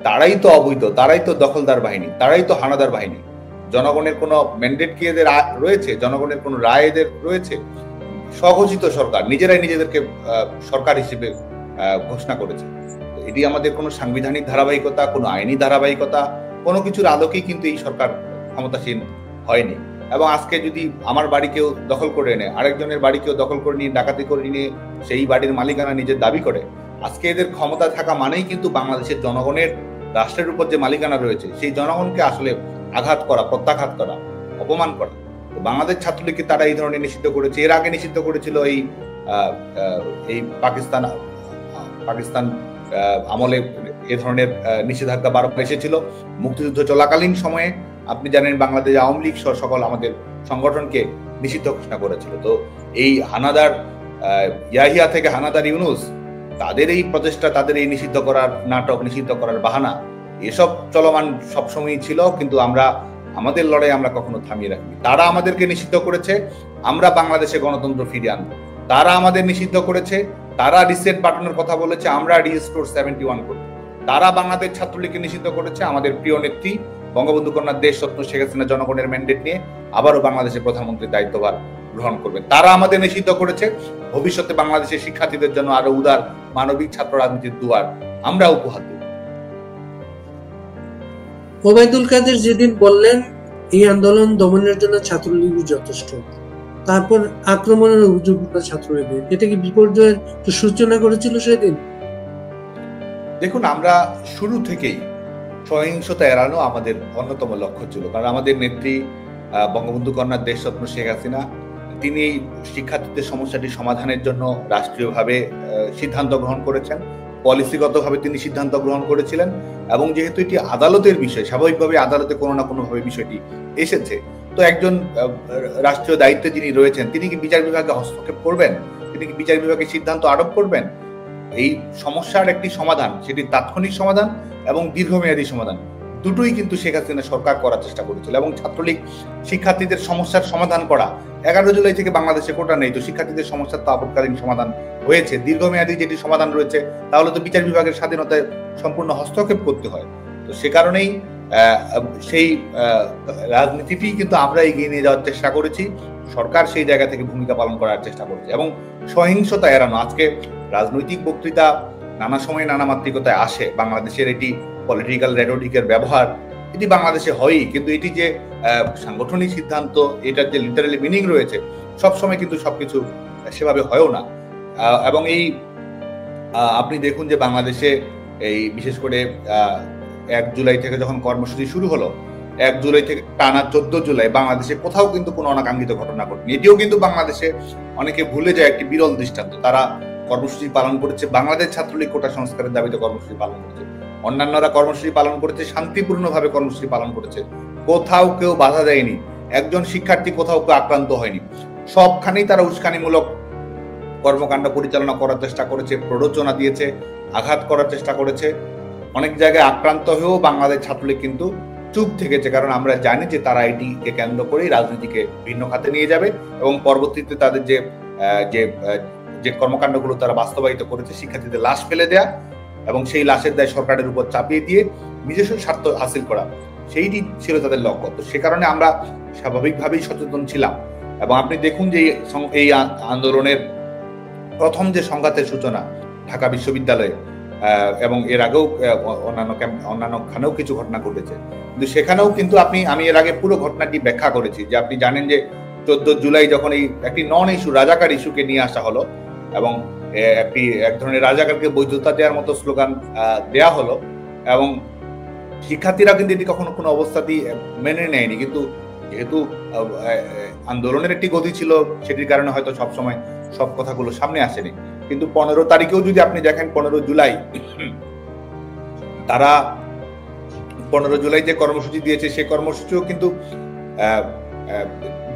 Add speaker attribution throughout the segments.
Speaker 1: তারাই তো অবৈধ, তারাই তো দখলদার বাহিনী, তারাই তো হানাদার বাহিনী। জনগণের কোনো ম্যান্ডেট কি এদের রয়েছে? জনগণের কোনো রায় এদের রয়েছে? স্বঘোষিত সরকার, নিজেরাই নিজেদেরকে সরকার হিসেবে ঘোষণা করেছে। এটি আমাদের কোনো সাংবিধানিক ধারাবাহিকতা, কোনো আইনি ধারাবাহিকতা, কোনো কিছুর আলোকেই কিন্তু এই সরকার ক্ষমতাসীন হয়নি। এবং আজকে যদি আমার বাড়ি কেউ দখল করে নেয়, আরেকজনের বাড়ি কেউ দখল করে নিয়ে ডাকাতি করে নিয়ে সেই বাড়ির মালিকানা নিজের দাবি করে, আজকে এদের ক্ষমতা থাকা মানেই কিন্তু বাংলাদেশের জনগণের রাষ্ট্রের উপর যে মালিকানা রয়েছে সেই জনগণকে আসলে আঘাত করা, প্রত্যাঘাত করা, অপমান করা। বাংলাদেশ ছাত্রলীগকে তারা এই ধরনের নিষিদ্ধ করেছে। এর আগে নিষিদ্ধ করেছিল এই পাকিস্তান আমলে এ ধরনের নিষেধাজ্ঞা বারবার এসেছিল। মুক্তিযুদ্ধ চলাকালীন সময়ে আপনি জানেন বাংলাদেশ আওয়ামী লীগ সকল আমাদের সংগঠনকে নিষিদ্ধ ঘোষণা করেছিল। তো এই হানাদার ইয়াহিয়া থেকে হানাদার ইউনুস, তাদের এই প্রচেষ্টা, তাদের এই নিষিদ্ধ করার নাটক, নিষিদ্ধ করার বাহানা, এসব চলমান সবসময়ই ছিল। কিন্তু আমাদের লড়াই আমরা কখনো থামিয়ে রাখিনি। তারা আমাদেরকে নিষিদ্ধ করেছে, আমরা বাংলাদেশে গণতন্ত্র ফিরিয়ে আনবো। তারা আমাদের নিষিদ্ধ করেছে, তারা রিসেট বাটনের কথা বলেছে, আমরা রিস্টোর 71 করব। তারা বাংলাদেশ ছাত্রলীগকে নিষিদ্ধ করেছে, আমাদের প্রিয় নেত্রী বঙ্গবন্ধু কন্যা দেশরত্ন শেখ হাসিনা জনগণের ম্যান্ডেট নিয়ে আবারও বাংলাদেশের প্রধানমন্ত্রীর দায়িত্বভার গ্রহণ করবেন। তারা আমাদের নিষিদ্ধ করেছে, ভবিষ্যতে বাংলাদেশের শিক্ষার্থীদের জন্য আরো উদার মানবিক ছাত্র রাজনীতির দুয়ার আমরা উপহার দেব।
Speaker 2: ওবায়দুল কাদের যেদিন বললেন এই আন্দোলন দমনের জন্য ছাত্রলীগ যথেষ্ট, তারপর আক্রমণের অভিযোগ ছাত্রলীগের, এটা কি বিপর্যয়ের সূচনা করেছিল সেদিন?
Speaker 1: দেখুন, আমরা শুরু থেকেই সহিংসতা এড়ানো আমাদের অন্যতম লক্ষ্য ছিল। কারণ আমাদের নেত্রী বঙ্গবন্ধু কন্যা দেশরত্ন শেখ হাসিনা, তিনি এই শিক্ষার্থীদের সমস্যাটি সমাধানের জন্য রাষ্ট্রীয়ভাবে সিদ্ধান্ত গ্রহণ করেছেন, পলিসিগতভাবে তিনি সিদ্ধান্ত গ্রহণ করেছিলেন। এবং যেহেতু এটি আদালতের বিষয়, স্বাভাবিকভাবে আদালতে কোনো না কোনো ভাবে বিষয়টি এসেছে। তো একজন রাষ্ট্রীয় দায়িত্বে যিনি রয়েছেন, তিনি কি বিচার বিভাগে হস্তক্ষেপ করবেন? তিনি কি বিচার বিভাগে সিদ্ধান্ত আরোপ করবেন? এই সমস্যার একটি সমাধান, সেটি তাৎক্ষণিক সমাধান এবং দীর্ঘমেয়াদী সমাধান, দুটোই কিন্তু শেখ হাসিনা সরকার করার চেষ্টা করেছিল। এবং ছাত্রলীগ শিক্ষার্থীদের সমস্যার সমাধান করা, 11 জুলাই থেকে বাংলাদেশে কোটা নেই, তো শিক্ষার্থীদের সমস্যার তো আপৎকালীন সমাধান হয়েছে। দীর্ঘমেয়াদী যেটি সমাধান রয়েছে, তাহলে তো বিচার বিভাগের স্বাধীনতায় সম্পূর্ণ হস্তক্ষেপ করতে হয়। তো সে কারণেই সেই রাজনীতিটি কিন্তু আমরা এগিয়ে নিয়ে যাওয়ার চেষ্টা করেছি, সরকার সেই জায়গা থেকে ভূমিকা পালন করার চেষ্টা করেছে। এবং সহিংসতা এড়ানো, আজকে রাজনৈতিক বক্তৃতা নানা সময় নানা মাত্রিকতায় আসে, বাংলাদেশের এটি পলিটিক্যাল রেটরিকের ব্যবহার, এটি বাংলাদেশে হয়ই। কিন্তু এটি যে সাংগঠনিক সিদ্ধান্ত, এটার যে লিটারালি মিনিং রয়েছে, সবসময় কিন্তু সবকিছু সেভাবে হয়ও না। এবং এই আপনি দেখুন যে বাংলাদেশে এই বিশেষ করে 1 জুলাই থেকে যখন কর্মসূচি শুরু হলো, 1 জুলাই থেকে টানা 14 জুলাই বাংলাদেশে কোথাও কিন্তু কোনো অনাকাঙ্ক্ষিত ঘটনা ঘটেনি। এটিও কিন্তু বাংলাদেশে অনেকে ভুলে যায় একটি বিরল দৃষ্টান্ত। তারা কর্মসূচি পালন করেছে, বাংলাদেশ ছাত্রলীগ কোটা সংস্কারের দাবিতে কর্মসূচি পালন করেছে, অন্যান্যরা কর্মসূচি পালন করেছে, শান্তিপূর্ণভাবে কর্মসূচি পালন করেছে, কোথাও কেউ বাধা দেয়নি, একজন শিক্ষার্থী কোথাও কেউ আক্রান্ত হয়নি। সবখানেই তারা উস্কানিমূলক কর্মকাণ্ড পরিচালনা করার চেষ্টা করেছে, প্ররোচনা দিয়েছে, আঘাত করার চেষ্টা করেছে। অনেক জায়গায় আক্রান্ত হয়েও বাংলাদেশ ছাত্রলীগ কিন্তু চুপ থেকেছে, কারণ আমরা জানি যে তারা এটিকে কেন্দ্র করেই রাজনীতিকে ভিন্ন খাতে নিয়ে যাবে এবং পরবর্তীতে তাদের যে কর্মকাণ্ডগুলো তারা বাস্তবায়িত করেছে, শিক্ষার্থীদের লাশ ফেলে দেয়া এবং সেই লাশের দায় সরকারের উপর চাপিয়ে দিয়ে নিজস্ব স্বার্থ হাসিল করা, সেইটি ছিল তাদের লক্ষ্য। তো সে কারণে আমরা স্বাভাবিকভাবেই সচেতন ছিলাম। এবং আপনি দেখুন যে এই আন্দোলনের প্রথম যে সংঘাতের সূচনা ঢাকা বিশ্ববিদ্যালয়ে, এবং এর আগেও অন্যান্য খানেও কিছু ঘটনা ঘটেছে, কিন্তু সেখানেও কিন্তু আমি এর আগে পুরো ঘটনাটি ব্যাখ্যা করেছি। যে আপনি জানেন যে 14 জুলাই যখন একটি নন ইস্যু, রাজাকার ইস্যুকে নিয়ে আসা হলো এবং এক ধরনের রাজাকারকে বৈধতা দেওয়ার মতো স্লোগান দেয়া হলো, এবং শিক্ষার্থীরা কিন্তু এটি কখনো কোনো অবস্থাতেই মেনে নেয়নি। কিন্তু যেহেতু আন্দোলনের একটি গতি ছিল, সেটির কারণে হয়তো সবসময় সব কথাগুলো সামনে আসেনি। কিন্তু 15 তারিখেও যদি আপনি দেখেন, 15 জুলাই তারা 15 জুলাই যে কর্মসূচি দিয়েছে, সেই কর্মসূচিও কিন্তু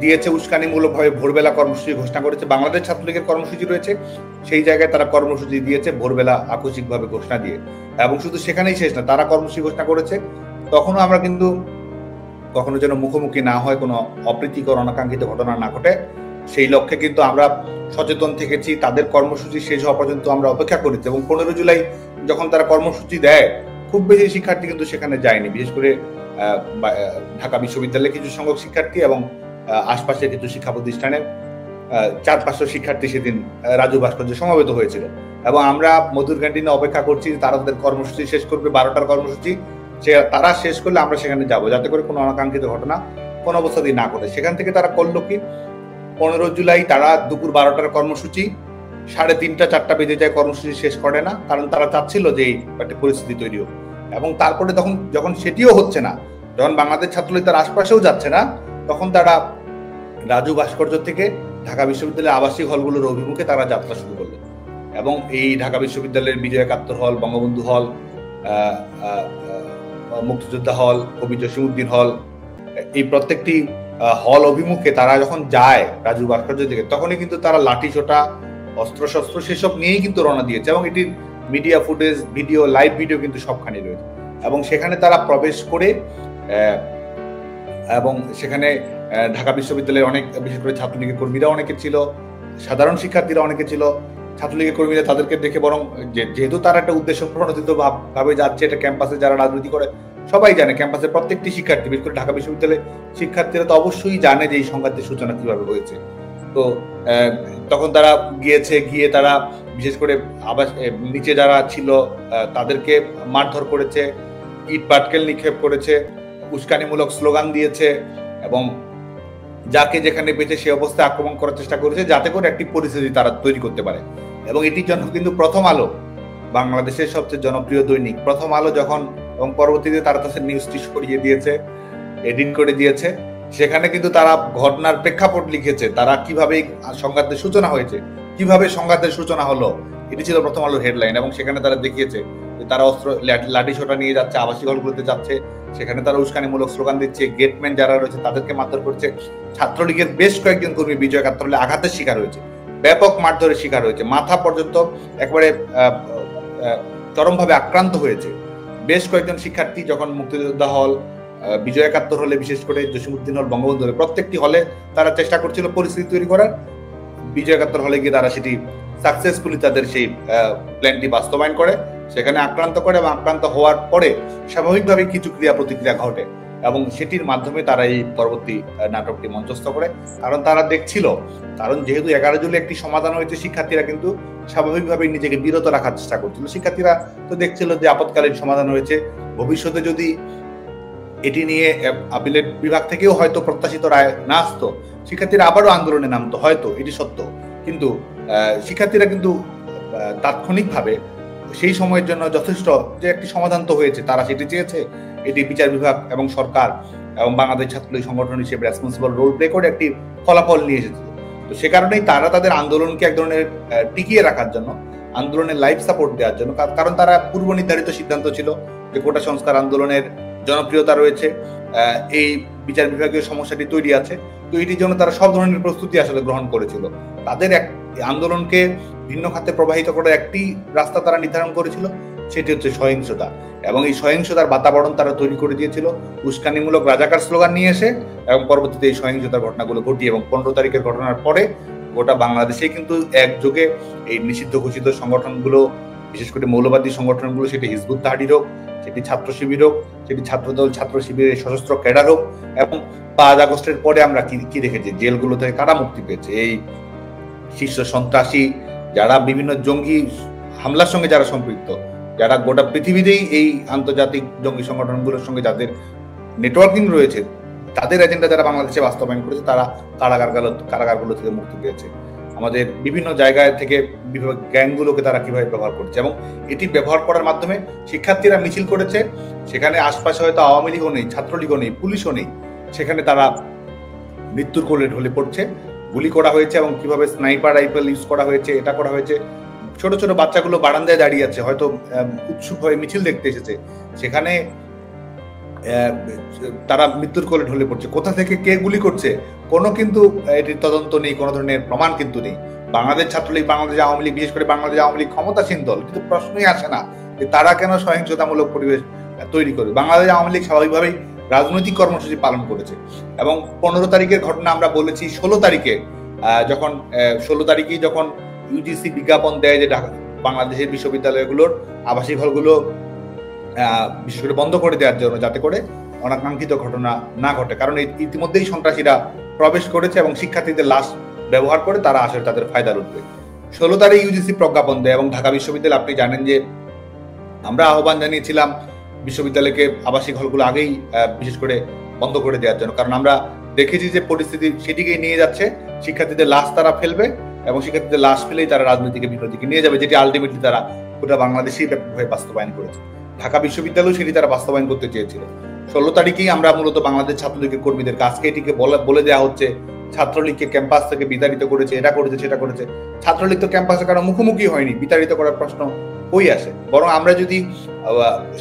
Speaker 1: দিয়েছে উস্কানিমূলকভাবে। ভোরবেলা কর্মসূচি ঘোষণা করেছে, বাংলাদেশ ছাত্রলীগের কর্মসূচি রয়েছে, সেই জায়গায় তারা কর্মসূচি দিয়েছে ভোরবেলা আকস্মিকভাবে ঘোষণা দিয়ে। এবং শুধু সেখানেই শেষ না, তারা কর্মসূচি ঘোষণা করেছে, তখনও আমরা কিন্তু কখনো যেন মুখোমুখি না হয়, কোনো অপ্রীতিকর অনাকাঙ্ক্ষিত ঘটনা না ঘটে, সেই লক্ষ্যে কিন্তু আমরা সচেতন থেকেছি। তাদের কর্মসূচি শেষ হওয়া পর্যন্ত আমরা অপেক্ষা করেছি। এবং 15 জুলাই যখন তারা কর্মসূচি দেয়, খুব বেশি শিক্ষার্থী কিন্তু সেখানে যায়নি, বিশেষ করে ঢাকা বিশ্ববিদ্যালয়ের কিছু সংখ্যক শিক্ষার্থী এবং আশপাশের কিছু শিক্ষা প্রতিষ্ঠানের 400-500 শিক্ষার্থী সেদিন রাজু ভাস্কর্যে সমবেত হয়েছিল। এবং আমরা মধুর ক্যান্টিনে অপেক্ষা করছি, তারা তাদের কর্মসূচি শেষ করবে, 12টার কর্মসূচি তারা শেষ করলে আমরা সেখানে যাব, যাতে করে কোনো অনাকাঙ্ক্ষিত ঘটনা কোনো অবস্থাতেই না ঘটে। সেখান থেকে তারা করলো কি, 15 জুলাই তারা দুপুর 12টার কর্মসূচি 3:30-4টা বেজে যায়, কর্মসূচি শেষ করে না, কারণ তারা চাচ্ছিল যে একটা পরিস্থিতি তৈরি হোক। এবং তারপরে যখন সেটিও হচ্ছে না, যখন বাংলাদেশ ছাত্রলীগ তার আশপাশেও যাচ্ছে না, তখন তারা রাজু ভাস্কর্য থেকে ঢাকা বিশ্ববিদ্যালয়ের আবাসিক হলগুলোর অভিমুখে তারা যাত্রা শুরু করলো। এবং এই ঢাকা বিশ্ববিদ্যালয়ের বিজয় একাত্তর হল, বঙ্গবন্ধু হল, মুক্তিযোদ্ধা হল, কবি জসিমউদ্দিন হল, এই প্রত্যেকটি হল অভিমুখে তারা যখন যায় রাজু ভাস্কর্য থেকে, তখনই কিন্তু তারা লাঠি ছোটা, অস্ত্রশস্ত্র সেসব নিয়েই কিন্তু রওনা দিয়েছে। এবং এটির media footage, video, live video কিন্তু সবখানে রয়েছে। এবং সেখানে তারা প্রবেশ করে এবং সেখানে ঢাকা বিশ্ববিদ্যালয়ের অনেক, বিশেষ করে ছাত্রলীগের কর্মীরা অনেকে ছিল, সাধারণ শিক্ষার্থীরা অনেকে ছিল। ছাত্রলীগের কর্মীরা তাদেরকে দেখে বরং যেহেতু তারা একটা উদ্দেশ্য প্রণোদিত ভাবে যাচ্ছে, এটা ক্যাম্পাসে যারা রাজনীতি করে সবাই জানে, ক্যাম্পাসের প্রত্যেকটি শিক্ষার্থী, বিশেষ করে ঢাকা বিশ্ববিদ্যালয়ের শিক্ষার্থীরা তো অবশ্যই জানে যে এই সংঘাতের সূচনা কিভাবে হয়েছে। তো তখন তারা গিয়ে তারা বিশেষ করে নিচে যারা ছিল তাদেরকে মারধর করেছে, ইট পাটকেল নিক্ষেপ করেছে, উস্কানিমূলক স্লোগান দিয়েছে এবং যাকে যেখানে পেয়েছে সে অবস্থায় আক্রমণ করার চেষ্টা করেছে, যাতে করে একটি পরিস্থিতি তারা তৈরি করতে পারে। এবং এটির জন্য কিন্তু প্রথম আলো, বাংলাদেশের সবচেয়ে জনপ্রিয় দৈনিক প্রথম আলো, যখন এবং পরবর্তীতে তারা তাদের নিউজটি সরিয়ে দিয়েছে, এডিট করে দিয়েছে, সেখানে কিন্তু তারা ঘটনার প্রেক্ষাপট লিখেছে, তারা কিভাবে সংঘাতের সূচনা হয়েছে, কিভাবে সংঘাতের সূচনা হলো, এটি ছিল প্রথম আলোর হেডলাইন। এবং সেখানে তারা দেখিয়েছে যে তারা অস্ত্র, লাঠি ছোটা নিয়ে যাচ্ছে, আবাসিক হলগুলোতে যাচ্ছে, সেখানে তারা উস্কানিমূলক স্লোগান দিচ্ছে, গেটম্যান যারা রয়েছে তাদেরকে মারধর করছে। ছাত্রলীগের বেশ কয়েকজন কর্মী বিজয় একাত্তর হলে আঘাতের শিকার হয়েছে, ব্যাপক মারধরের শিকার হয়েছে, মাথা পর্যন্ত একেবারে চরমভাবে আক্রান্ত হয়েছে। বেশ কয়েকজন শিক্ষার্থী যখন মুক্তিযোদ্ধা হল, বিজয় একাত্তর হলে, বিশেষ করে জসিমউদ্দিন হল, বঙ্গবন্ধু হলে, প্রত্যেকটি হলে তারা চেষ্টা করছিল পরিস্থিতি তৈরি করার। বিজয় একাত্তর হলে গিয়ে তারা সেটি সাকসেসফুলি তাদের সেই প্ল্যানটি বাস্তবায়ন করে, সেখানে আক্রান্ত করে এবং আক্রান্ত হওয়ার পরে স্বাভাবিকভাবে কিছু ক্রিয়া প্রতিক্রিয়া ঘটে এবং সেটির মাধ্যমে তারা এই পরবর্তী নাটকটি মঞ্চস্থ করে। কারণ তারা দেখছিল, কারণ যেহেতু 11 জুলাই একটি সমাধান হয়েছে, শিক্ষার্থীরা কিন্তু স্বাভাবিকভাবে নিজেকে বিরত রাখার চেষ্টা করছিল। শিক্ষার্থীরা তো দেখছিল যে আপৎকালীন সমাধান হয়েছে, ভবিষ্যতে যদি এটি নিয়ে আপিলেট বিভাগ থেকেও হয়তো প্রত্যাশিত রায় না আসতো, শিক্ষার্থীরা আবারও আন্দোলনে নামতো, হয়তো এটি সত্য। কিন্তু শিক্ষার্থীরা কিন্তু তাৎক্ষণিকভাবে সেই সময়ের জন্য যথেষ্ট, যে একটি সমাধান তো হয়েছে, তারা সেটি চেয়েছে, এটি বিচার বিভাগ এবং সরকার এবং বাংলাদেশ ছাত্রলীগ সংগঠন হিসেবে রেসপন্সিবল রোল প্লে করে একটি ফলাফল নিয়ে এসেছিল। তো সে কারণেই তারা তাদের আন্দোলনকে এক ধরনের টিকিয়ে রাখার জন্য, আন্দোলনের লাইফ সাপোর্ট দেওয়ার জন্য, কারণ তারা পূর্ব নির্ধারিত সিদ্ধান্ত ছিল যে কোটা সংস্কার আন্দোলনের জনপ্রিয়তা রয়েছে, এই বিচার বিভাগীয় সমস্যাটি তৈরি আছে, তো এটির জন্য তারা সব ধরনের প্রস্তুতি আসলে গ্রহণ করেছিল। তাদের আন্দোলনকে ভিন্ন খাতে প্রবাহিত করার একটি রাস্তা তারা নির্ধারণ করেছিল, সেটি হচ্ছে সহিংসতা। এবং এই সহিংসতার বাতাবরণ তারা তৈরি করে দিয়েছিল উস্কানিমূলক রাজাকার স্লোগান নিয়ে এসে, এবং পরবর্তীতে এই সহিংসতার ঘটনাগুলো ঘটিয়ে এবং 15 তারিখের ঘটনার পরে গোটা বাংলাদেশে কিন্তু একযোগে এই নিষিদ্ধ ঘোষিত সংগঠনগুলো, বিশেষ করে মৌলবাদী সংগঠনগুলো, সেটি হিজবুত তাহরির হোক, সেটি ছাত্র শিবির হোক, সেটি ছাত্রদল, ছাত্র শিবিরের সশস্ত্র ক্যাডার হোক, এবং 5 আগস্টের পরে আমরা কি দেখেছি, জেলগুলো থেকে কারা মুক্তি পেয়েছে, এই শীর্ষ সন্ত্রাসী যারা বিভিন্ন জঙ্গি হামলার সঙ্গে যারা সম্পৃক্ত, যারা গোটা পৃথিবীতেই এই আন্তর্জাতিক জঙ্গি সংগঠনগুলোর সঙ্গে যাদের নেটওয়ার্কিং রয়েছে, তাদের এজেন্ডা যারা বাংলাদেশে বাস্তবায়ন করেছে, তারা কারাগারগুলো থেকে মুক্তি পেয়েছে। আমাদের বিভিন্ন জায়গায় থেকে গ্যাংগুলোকে তারা কিভাবে ব্যবহার করছে, এবং এটি ব্যবহার করার মাধ্যমে শিক্ষার্থীরা মিছিল করেছে, সেখানে আশপাশে হয়তো আওয়ামী লীগও নেই, ছাত্রলীগও নেই, পুলিশও নেই, সেখানে তারা মৃত্যুর কোলে ঢলে পড়ছে, গুলি করা হয়েছে এবং কিভাবে স্নাইপার রাইফেল ইউজ করা হয়েছে, এটা করা হয়েছে। ছোট ছোট বাচ্চাগুলো বারান্দায় দাঁড়িয়ে আছে, হয়তো উৎসুক হয়ে মিছিল দেখতে এসেছে, সেখানে তারা মৃত্যুর কোলে ঢলে পড়ছে। কোথা থেকে কে গুলি করছে কোনো কিন্তু এটির তদন্ত নেই, কোনো ধরনের প্রমাণ কিন্তু নেই। বাংলাদেশ ছাত্রলীগ, বাংলাদেশ আওয়ামী লীগ, বিশেষ করে বাংলাদেশ আওয়ামী লীগ ক্ষমতাসীন দল, কিন্তু প্রশ্নই আসে না যে তারা কেন সহিংসতামূলক পরিবেশ তৈরি করবে। বাংলাদেশ আওয়ামী লীগ স্বাভাবিকভাবেই রাজনৈতিক কর্মসূচি পালন করেছে, এবং 15 তারিখের ঘটনা আমরা বলেছি। 16 তারিখে যখন 16 তারিখেই যখন ইউজিসি বিজ্ঞাপন দেয় যে বাংলাদেশের বিশ্ববিদ্যালয়গুলোর আবাসিক হলগুলো বিশেষ করে বন্ধ করে দেওয়ার জন্য, যাতে করে অনাকাঙ্ক্ষিত ঘটনা না ঘটে। কারণ ইতিমধ্যেই সন্ত্রাসীরা প্রবেশ করেছে এবং শিক্ষার্থীদের লাশ ব্যবহার করে তারা আসলে তাদের ফায়দা লুটবে। 16 তারিখ ইউজিসি প্রজ্ঞাপন দেয় এবং ঢাকা বিশ্ববিদ্যালয়, আপনি জানেন যে আমরা আহ্বান জানিয়েছিলাম বিশ্ববিদ্যালয়কে আবাসিক হলগুলো আগেই বিশেষ করে বন্ধ করে দেওয়ার জন্য, কারণ আমরা দেখেছি যে পরিস্থিতি সেদিকেই নিয়ে যাচ্ছে। শিক্ষার্থীদের লাশ তারা ফেলবে এবং শিক্ষার্থীদের লাশ ফেলেই তারা রাজনীতিকে ভিন্ন দিকে নিয়ে যাবে, যেটি আলটিমেটলি তারা গোটা বাংলাদেশেই ব্যাপকভাবে বাস্তবায়ন করেছে। ঢাকা বিশ্ববিদ্যালয় সেটি তারা বাস্তবায়ন করতে চেয়েছিল। 16 তারিখেই আমরা মূলত বাংলাদেশ ছাত্রলীগের কর্মীদের কাছকে এটিকে বলে দেওয়া হচ্ছে ছাত্রলীগকে ক্যাম্পাস থেকে বিতাড়িত করেছে, এটা করেছে সেটা করেছে। ছাত্রলীগ তো ক্যাম্পাসে কারো মুখোমুখি হয়নি, বিতাড়িত করার প্রশ্ন হয়ে আসে। বরং আমরা যদি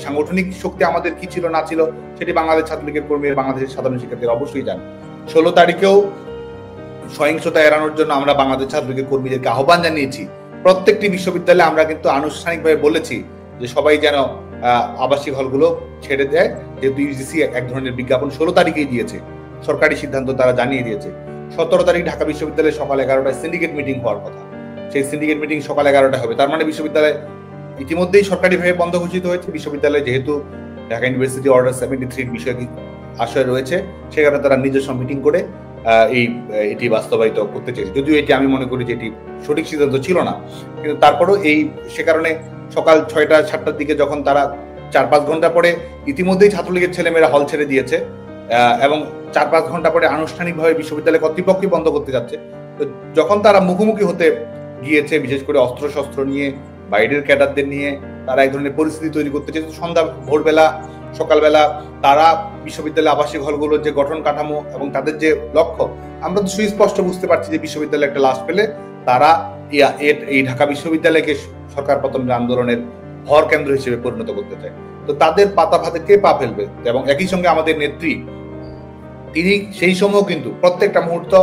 Speaker 1: সাংগঠনিক শক্তি আমাদের কি ছিল না ছিল সেটি বাংলাদেশ ছাত্রলীগের কর্মী, বাংলাদেশের সাধারণ শিক্ষার্থীরা অবশ্যই জানে। 16 তারিখেও সহিংসতা এড়ানোর জন্য আমরা বাংলাদেশ ছাত্রলীগের কর্মীদেরকে আহ্বান জানিয়েছি। প্রত্যেকটি বিশ্ববিদ্যালয়ে আমরা কিন্তু আনুষ্ঠানিকভাবে বলেছি যে সবাই যেন আবাসিক হলগুলো ছেড়ে দেয়, যেহেতু ইউজিসি এক ধরনের বিজ্ঞাপন 16 তারিখেই দিয়েছে, সরকারি সিদ্ধান্ত তারা জানিয়ে দিয়েছে। 17 তারিখ ঢাকা বিশ্ববিদ্যালয়ে সকাল 11টায় সিন্ডিকেট মিটিং হওয়ার কথা, সেই সিন্ডিকেট মিটিং সকাল 11টায় হবে। তার মানে বিশ্ববিদ্যালয় ইতিমধ্যেই সরকারিভাবে বন্ধ ঘোষিত হয়েছে। বিশ্ববিদ্যালয়ে যেহেতু ঢাকা ইউনিভার্সিটি অর্ডার 73 বিষয় আশয় রয়েছে, সে কারণে তারা নিজস্ব মিটিং করে এটি বাস্তবায়িত করতে চেয়েছে। যদিও এটি আমি মনে করি যে এটি সঠিক সিদ্ধান্ত ছিল না, কিন্তু তারপরেও সে কারণে সকাল 6টা 7টার দিকে যখন তারা 4-5 ঘন্টা পরে ইতিমধ্যেই ছাত্রলীগের ছেলেমেয়েরা হল ছেড়ে দিয়েছে এবং 4-5 ঘন্টা পরে আনুষ্ঠানিকভাবে বিশ্ববিদ্যালয় কর্তৃপক্ষই বন্ধ করতে যাচ্ছে, তো যখন তারা মুখোমুখি হতে গিয়েছে বিশেষ করে অস্ত্রশস্ত্র নিয়ে, বাইরের ক্যাডারদের নিয়ে, তারা এক ধরনের পরিস্থিতি তৈরি করতে চেয়েছে। সন্ধ্যা ভোরবেলা সকালবেলা তারা বিশ্ববিদ্যালয় আবাসিক হলগুলোর যে গঠন কাঠামো এবং তাদের যে লক্ষ্য, আমরা তো সুস্পষ্ট বুঝতে পারছি যে বিশ্ববিদ্যালয় একটা লাশ পেলে তারা এই ঢাকা বিশ্ববিদ্যালয়কে সরকার পতনের আন্দোলনের ভর কেন্দ্র হিসেবে পরিণত করতে চায়। তো তাদের পাতা ফাতে কে পা ফেলবে? এবং একই সঙ্গে আমাদের নেত্রী, তিনি সেই সময় কিন্তু প্রত্যেকটা মুহূর্ত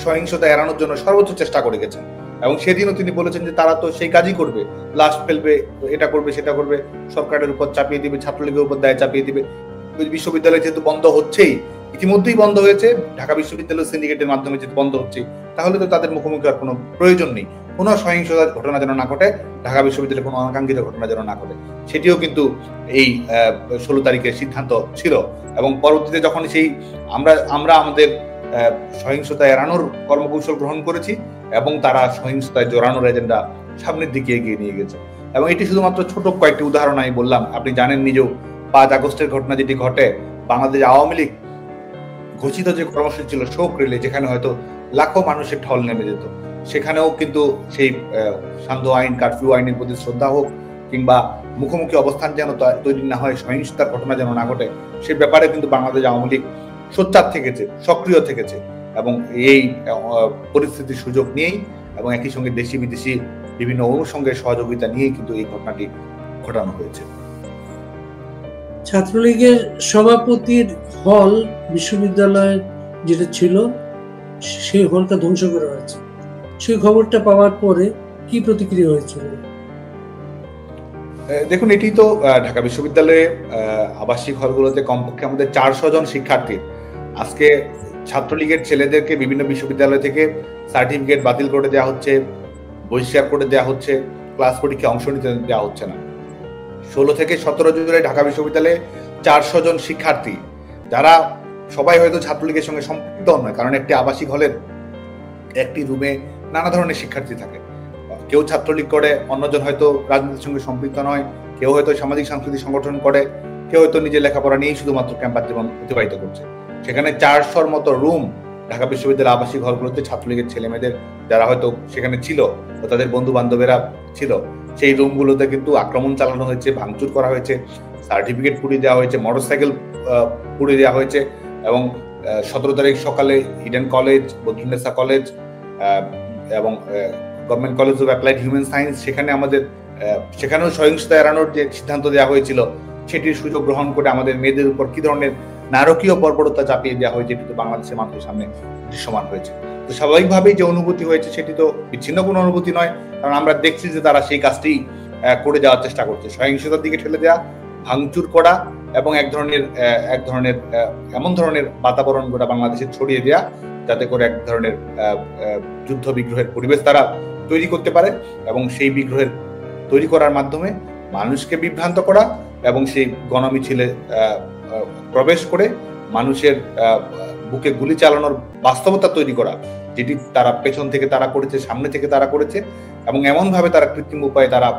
Speaker 1: সহিংসতা এড়ানোর জন্য সর্বোচ্চ চেষ্টা করে গেছেন এবং সেদিনও তিনি বলেছেন যে তারা তো সেই কাজই করবে, লাশ ফেলবে, এটা করবে সেটা করবে, সরকারের উপর চাপিয়ে দিবে, ছাত্রলীগের উপর দায় চাপিয়ে দিবে। বিশ্ববিদ্যালয় যেহেতু বন্ধ হচ্ছেই, ইতিমধ্যেই বন্ধ হয়েছে, ঢাকা বিশ্ববিদ্যালয় সিন্ডিকেটের মাধ্যমে যেহেতু বন্ধ হচ্ছে, তাহলে তো তাদের মুখোমুখি হওয়ার কোনো প্রয়োজন নেই। কোনো সহিংসতার ঘটনা যেন না ঘটে, ঢাকা বিশ্ববিদ্যালয়ে কোনো অনাকাঙ্ক্ষিত ঘটনা যেন না ঘটে, সেটিও কিন্তু এই 16 তারিখের সিদ্ধান্ত ছিল। এবং পরবর্তীতে যখন আমরা আমাদের সহিংসতা এড়ানোর কর্মকৌশল গ্রহণ করেছি এবং তারা সহিংসতায় জড়ানোর এজেন্ডা সামনের দিকে এগিয়ে নিয়ে গেছে। এবং এটি শুধুমাত্র ছোট কয়েকটি উদাহরণ আমি বললাম, আপনি জানেন নিজেও 5 আগস্টের ঘটনা যেটি ঘটে, বাংলাদেশ আওয়ামী লীগ ঘোষিত যে কর্মসূচি ছিল শোক রিলে, যেখানে হয়তো লাখো মানুষের ঢল নেমে যেত, সেখানেও কিন্তু সেই সান্ধ্য আইন, কারফিউ আইনের প্রতি শ্রদ্ধা হোক কিংবা মুখোমুখি অবস্থান যেন তৈরি না হয়, সহিংসতার ঘটনা যেন না ঘটে, সে ব্যাপারে কিন্তু বাংলাদেশ আওয়ামী লীগ সোচ্চার থেকেছে, সক্রিয় থেকেছে এবং এই পরিস্থিতির সুযোগ নিয়েই এবং একই সঙ্গে দেশি বিদেশি বিভিন্ন অনুষঙ্গের সহযোগিতা নিয়েই কিন্তু এই ঘটনাটি ঘটানো হয়েছে।
Speaker 2: ছাত্রলীগের সভাপতির হল বিশ্ববিদ্যালয়ের যেটা ছিল সেই হলটা ধ্বংস করা হয়েছে, সেই খবরটা পাওয়ার পরে কি প্রতিক্রিয়া হয়েছিল?
Speaker 1: দেখুন, এটি তো ঢাকা বিশ্ববিদ্যালয়ে আবাসিক হলগুলোতে কমপক্ষে আমাদের 400 জন শিক্ষার্থীর আজকে ছাত্রলীগের ছেলেদেরকে বিভিন্ন বিশ্ববিদ্যালয় থেকে সার্টিফিকেট বাতিল করে দেওয়া হচ্ছে, বহিষ্কার করে দেওয়া হচ্ছে, ক্লাস পরীক্ষায় অংশ নিতে দেওয়া হচ্ছে না। 16 থেকে 17 জুলাই ঢাকা বিশ্ববিদ্যালয়ে 400 জন শিক্ষার্থী, যারা সবাই হয়তো ছাত্রলীগের সঙ্গে সম্পৃক্ত নয়, কারণ একটি আবাসিক হলের একটি রুমে নানা ধরনের শিক্ষার্থী থাকে। কেউ ছাত্রলীগ করে, অন্যজন হয়তো রাজনীতির সঙ্গে সম্পৃক্ত নয়, কেউ হয়তো সামাজিক সাংস্কৃতিক সংগঠন করে, কেউ হয়তো নিজের লেখাপড়া নিয়েই শুধুমাত্র ক্যাম্পাস জীবন অতিবাহিত করছে। সেখানে 400-র মতো রুম ঢাকা বিশ্ববিদ্যালয়ের আবাসিক হলগুলোতে ছাত্রলীগের ছেলেমেয়েদের যারা হয়তো সেখানে ছিল ও তাদের বন্ধু বান্ধবেরা ছিল, সেই রুমগুলোতে কিন্তু আক্রমণ চালানো হয়েছে, ভাঙচুর করা হয়েছে, সার্টিফিকেট পুড়িয়ে দেওয়া হয়েছে, মোটরসাইকেল পুড়িয়ে দেওয়া হয়েছে। এবং 17 তারিখ সকালে ইডেন কলেজ, বদরুন্নেসা কলেজ এবং government college of applied human science, সেখানেও সহিংসতা এড়ানোর যে সিদ্ধান্ত দেওয়া হয়েছিল সেটির সুযোগ গ্রহণ করে আমাদের মেয়েদের উপর কি ধরনের নারকীয় বর্বরতা চাপিয়ে দেওয়া হয়েছে, এটি তো বাংলাদেশের মানুষের সামনে দৃশ্যমান হয়েছে। তো স্বাভাবিকভাবেই যে অনুভূতি হয়েছে সেটি তো বিচ্ছিন্ন কোনো অনুভূতি নয়, কারণ আমরা দেখছি যে তারা সেই কাজটি করে যাওয়ার চেষ্টা করছে, সহিংসতার দিকে ঠেলে দেওয়া, ভাঙচুর করা এবং এক ধরনের এমন ধরনের বাতাবরণ গোটা বাংলাদেশে ছড়িয়ে দেওয়া যাতে করে এক ধরনের যুদ্ধ বিগ্রহের পরিবেশ তারা তৈরি করতে পারে এবং সেই বিগ্রহের তৈরি করার মাধ্যমে মানুষকে বিভ্রান্ত করা এবং সেই গণমিছিলে প্রবেশ করে মানুষের বুকে গুলি চালানোর বাস্তবতা তৈরি করা, যেটি তারা পেছন থেকে তারা করেছে, সামনে থেকে তারা করেছে, এবং এমন ভাবে তারা কৃত্রিম উপায়ে তারা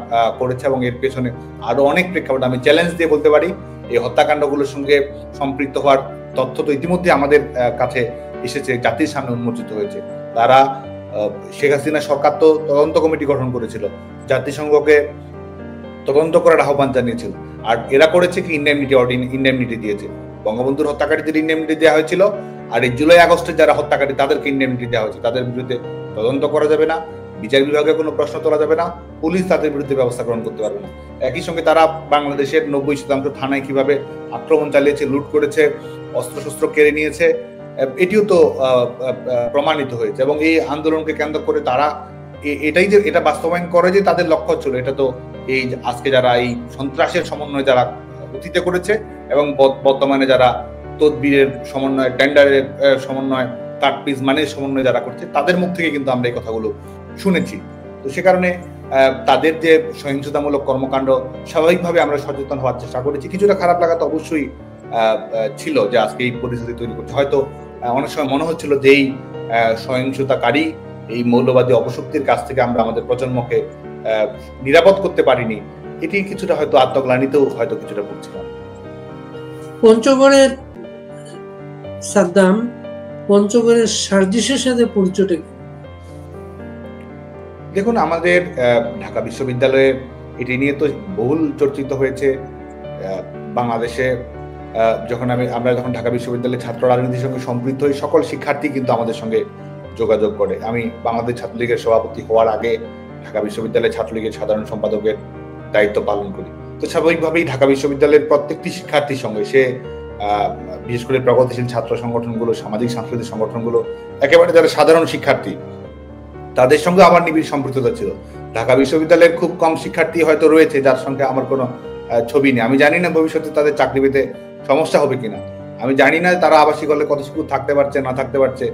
Speaker 1: করেছে। এবং এর পেছনে আরো অনেক প্রেক্ষাপট আমি চ্যালেঞ্জ দিয়ে বলতে পারি। এই হত্যাকাণ্ডগুলোর সঙ্গে সম্পৃক্ত হওয়ার তথ্য তো ইতিমধ্যে আমাদের কাছে এসেছে, জাতির সামনে উন্মোচিত হয়েছে। তারা শেখ হাসিনা সরকার তো তদন্ত কমিটি গঠন করেছিল, জাতিসংঘকে তদন্ত করার আহ্বান জানিয়েছিল, আর এরা করেছে কি ইন্ডেমনিটি দিয়েছে। বঙ্গবন্ধুর হত্যাকারীদের ইন্ডেমনিটি দেওয়া হয়েছিল, আর এই জুলাই আগস্টে যারা হত্যাকারী তাদেরকে ইন্ডেমনিটি দেওয়া হয়েছে। তাদের বিরুদ্ধে তদন্ত করা যাবে না, বিচার বিভাগে কোনো প্রশ্ন তোলা যাবে না, পুলিশ তাদের বিরুদ্ধে ব্যবস্থা গ্রহণ করতে পারবে না। একই সঙ্গে তারা বাংলাদেশের 90% থানায় কিভাবে আক্রমণ চালিয়েছে, লুট করেছে, অস্ত্রশস্ত্র কেড়ে নিয়েছে, এটিও তো প্রমাণিত হয়েছে। এবং এই আন্দোলনকে কেন্দ্র করে তারা এটা বাস্তবায়ন করে যে তাদের লক্ষ্য ছিল, এটা তো এই আজকে যারা এই সন্ত্রাসের সমন্বয় যারা অতীতে করেছে এবং বর্তমানে যারা তদবিরের সমন্বয়, টেন্ডারের সমন্বয়, কাটপিস মানের সমন্বয় যারা করছে, তাদের মুখ থেকে কিন্তু আমরা এই কথাগুলো শুনেছি। তো সে কারণে তাদের যে সহিংসতামূলক কর্মকাণ্ড, স্বাভাবিকভাবে আমরা সচেতন হওয়ার চেষ্টা করেছি। কিছুটা খারাপ লাগা তো অবশ্যই ছিল যে আজকে এই পরিস্থিতি তৈরি করছে। হয়তো অনেক সময় মনে হচ্ছিল যে এই সহিংসতাকারী, এই মৌলবাদী অপশক্তির কাছ থেকে আমরা আমাদের প্রজন্মকে নিরাপদ করতে পারিনি, এটি কিছুটা হয়তো আত্মগ্লানিতেও হয়তো কিছুটা ভুগছিলাম।
Speaker 2: পঞ্চগড়ের সাদ্দাম, পঞ্চগড়ের সার্জিসের সাথে পরিচয়টা কি?
Speaker 1: দেখুন, আমাদের ঢাকা বিশ্ববিদ্যালয়ে এটি নিয়ে তো বহুল চর্চিত হয়েছে। বাংলাদেশে আমরা যখন ঢাকা বিশ্ববিদ্যালয়ের ছাত্র রাজনীতির সঙ্গে সম্পৃক্ত হই, সকল শিক্ষার্থী কিন্তু আমাদের সঙ্গে যোগাযোগ করে। আমি বাংলাদেশ ছাত্রলীগের সভাপতি হওয়ার আগে ঢাকা বিশ্ববিদ্যালয়ের ছাত্রলীগের সাধারণ সম্পাদকের দায়িত্ব পালন করি। তো স্বাভাবিকভাবেই ঢাকা বিশ্ববিদ্যালয়ের প্রত্যেকটি শিক্ষার্থীর সঙ্গে, সে বিশেষ করে প্রগতিশীল ছাত্র সংগঠনগুলো, সামাজিক সাংস্কৃতিক সংগঠনগুলো, একেবারে যারা সাধারণ শিক্ষার্থী, তাদের সঙ্গে আমার নিবিড় সম্পৃক্ততা ছিল। ঢাকা বিশ্ববিদ্যালয়ের খুব কম শিক্ষার্থী হয়তো রয়েছে যার সঙ্গে আমার কোনো ছবি নেই। আমি জানি না ভবিষ্যতে তাদের চাকরি পেতে সমস্যা হবে কিনা, আমি জানি না তারা আবাসিক হলে কতটুকু থাকতে পারছে না থাকতে পারছে,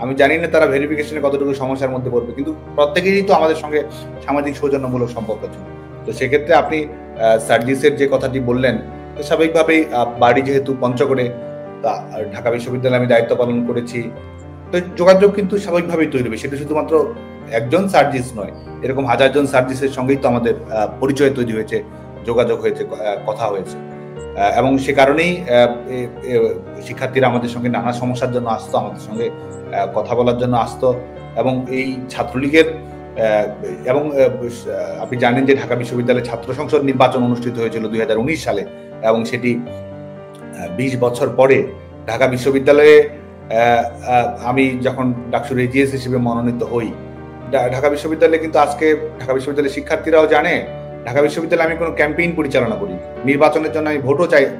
Speaker 1: আমি জানি না তারা ভেরিফিকেশনে কতটুকু সমস্যার মধ্যে পড়বে, কিন্তু প্রত্যেকেরই তো আমাদের সঙ্গে সামাজিক সৌজন্যমূলক সম্পর্ক ছিল। তো সেক্ষেত্রে আপনি সার্জিসের যে কথাটি বললেন, তো স্বাভাবিকভাবেই বাড়ি যেহেতু পঞ্চগড়ে, ঢাকা বিশ্ববিদ্যালয়ে আমি দায়িত্ব পালন করেছি, তো যোগাযোগ কিন্তু স্বাভাবিকভাবেই তৈরি হবে। সেটা শুধুমাত্র একজন সার্জিস নয়, এরকম হাজারজন সার্জিসের সঙ্গেই তো আমাদের পরিচয় তৈরি হয়েছে, যোগাযোগ হয়েছে, কথা হয়েছে। এবং সে কারণেই শিক্ষার্থীরা আমাদের সঙ্গে নানা সমস্যার জন্য আসতো, আমাদের সঙ্গে কথা বলার জন্য আসতো। এবং এই ছাত্রলীগের এবং আপনি জানেন যে ঢাকা বিশ্ববিদ্যালয়ের ছাত্র সংসদ নির্বাচন অনুষ্ঠিত হয়েছিল 2019 সালে, এবং সেটি 20 বছর পরে ঢাকা বিশ্ববিদ্যালয়ে আমি যখন ডাকসুর এজিএস হিসেবে মনোনীত হই, ঢাকা বিশ্ববিদ্যালয়ে কিন্তু আজকে ঢাকা বিশ্ববিদ্যালয়ের শিক্ষার্থীরাও জানে ঢাকা বিশ্ববিদ্যালয়ে আমি কোনো ক্যাম্পেইন পরিচালনা করি, নির্বাচনের জন্য আমি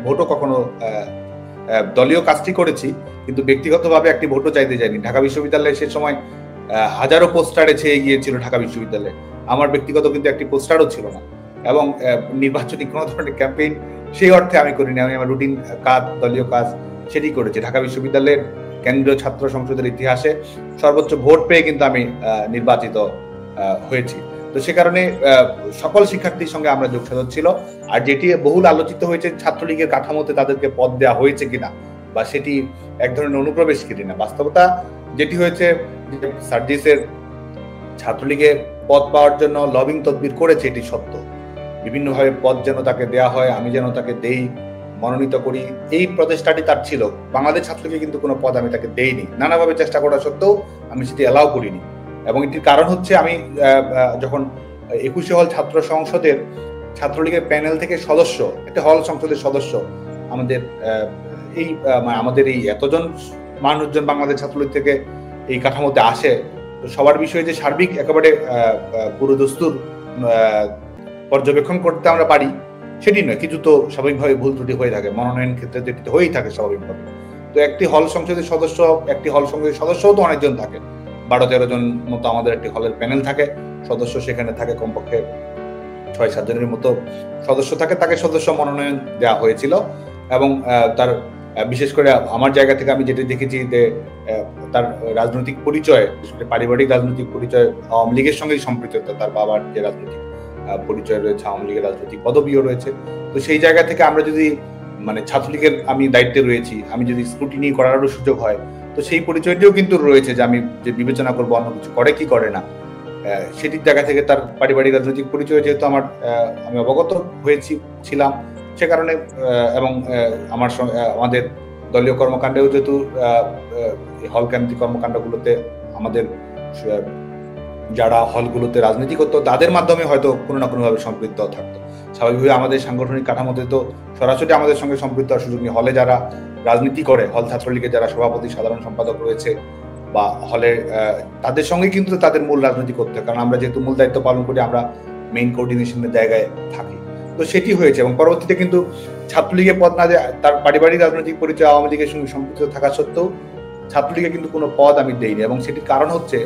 Speaker 1: ভোটও কখনো দলীয় কাজটি করেছি, কিন্তু ব্যক্তিগতভাবে একটি ভোটও চাইতে যাইনি। ঢাকা বিশ্ববিদ্যালয়ে সে সময় হাজারো পোস্টারে ছেয়ে গিয়েছিল ঢাকা বিশ্ববিদ্যালয়ে, আমার ব্যক্তিগত কিন্তু একটি পোস্টারও ছিল না। এবং নির্বাচনী কোনো ধরনের ক্যাম্পেইন সেই অর্থে আমি করিনি, আমি আমার রুটিন কাজ, দলীয় কাজ সেটি করেছি। ঢাকা বিশ্ববিদ্যালয়ের কেন্দ্রীয় ছাত্র সংসদের ইতিহাসে সর্বোচ্চ ভোট পেয়ে কিন্তু আমি নির্বাচিত হয়েছি। তো সে কারণে সকল শিক্ষার্থীর সঙ্গে আমরা যোগসাধন ছিল। আর যেটি বহুল আলোচিত হয়েছে, ছাত্রলীগের কাঠামোতে তাদেরকে পদ দেওয়া হয়েছে কিনা, বা সেটি এক ধরনের অনুপ্রবেশ কিনা, বাস্তবতা যেটি হয়েছে যে সার্জিসের ছাত্রলীগে পদ পাওয়ার জন্য লবিং তদবির করেছে, এটি সত্য। বিভিন্নভাবে পদ যেন তাকে দেয়া হয়, আমি যেন তাকে দেই, মনোনীত করি, এই প্রচেষ্টাটি তার ছিল। বাংলাদেশ ছাত্রলীগে কিন্তু কোনো পদ আমি তাকে দেইনি, নানাভাবে চেষ্টা করা সত্ত্বেও আমি সেটি অ্যালাউ করিনি। এবং এটির কারণ হচ্ছে, আমি যখন 21 হল ছাত্র সংসদের ছাত্রলীগের প্যানেল থেকে সদস্য, একটা হল সংসদের সদস্য আমাদের এই এতজন মানুষজন বাংলাদেশ ছাত্রলীগ থেকে এই কাঠামোতে আসে, তো সবার বিষয়ে যে সার্বিক একেবারে পুরো দস্তুর পর্যবেক্ষণ করতে আমরা পারি সেটি নয়, কিছু তো স্বাভাবিকভাবে ভুল ত্রুটি হয়ে থাকে, মনোনয়ন ক্ষেত্রে যেটি হয়েই থাকে স্বাভাবিকভাবে। তো একটি হল সংসদের সদস্যও তো অনেকজন থাকে, 12-13 জন মতো আমাদের একটি হলের প্যানেল থাকে, সদস্য সেখানে থাকে কমপক্ষে 6-7 জনের মতো সদস্য থাকে, তাকে সদস্য মনোনয়ন দেওয়া হয়েছিল। এবং তার বিশেষ করে আমার জায়গা থেকে আমি যেটা দেখেছি যে তার রাজনৈতিক পরিচয়, বিশেষ করে পারিবারিক রাজনৈতিক পরিচয় আওয়ামী লীগের সঙ্গে সম্পৃক্ততা, তার বাবার যে রাজনৈতিক পরিচয় রয়েছে, আওয়ামী লীগের রাজনৈতিক পদবিও রয়েছে। তো সেই জায়গা থেকে আমরা যদি মানে ছাত্রলীগের আমি দায়িত্বে রয়েছি, আমি যদি স্ক্রুটিনি করারও সুযোগ হয়, তো সেই পরিচয়টিও কিন্তু রয়েছে যে আমি যে বিবেচনা করবো অন্য কিছু করে কি করে না, সেটির জায়গা থেকে তার পারিবারিক রাজনৈতিক পরিচয় যেহেতু আমি অবগত ছিলাম, সে কারণে এবং আমাদের দলীয় কর্মকাণ্ডেও যেহেতু হল কেন্দ্রিক কর্মকাণ্ডগুলোতে আমাদের যারা হলগুলোতে রাজনীতি করতো তাদের মাধ্যমে হয়তো কোনো না কোনোভাবে সম্পৃক্ত থাকতো। স্বাভাবিকভাবে আমাদের সাংগঠনিক কাঠামোতে তো সরাসরি আমাদের সঙ্গে সম্পৃক্ত হওয়ার সুযোগ নেই। হলে যারা রাজনীতি করে, হল ছাত্রলীগের যারা সভাপতি সাধারণ সম্পাদক রয়েছে বা হলে তাদের সঙ্গে কিন্তু তাদের মূল রাজনীতি করতে হয়, কারণ আমরা যেহেতু মূল দায়িত্ব পালন করি, আমরা মেইন কোঅর্ডিনেশনের জায়গায় থাকি। তো সেটি হয়েছে এবং পরবর্তীতে কিন্তু ছাত্রলীগের পদ না দেয়, তার পারিবারিক রাজনৈতিক পরিচয় আওয়ামী লীগের সঙ্গে সম্পৃক্ত থাকা সত্ত্বেও ছাত্রলীগে কিন্তু কোনো পদ আমি দেইনি। এবং সেটির কারণ হচ্ছে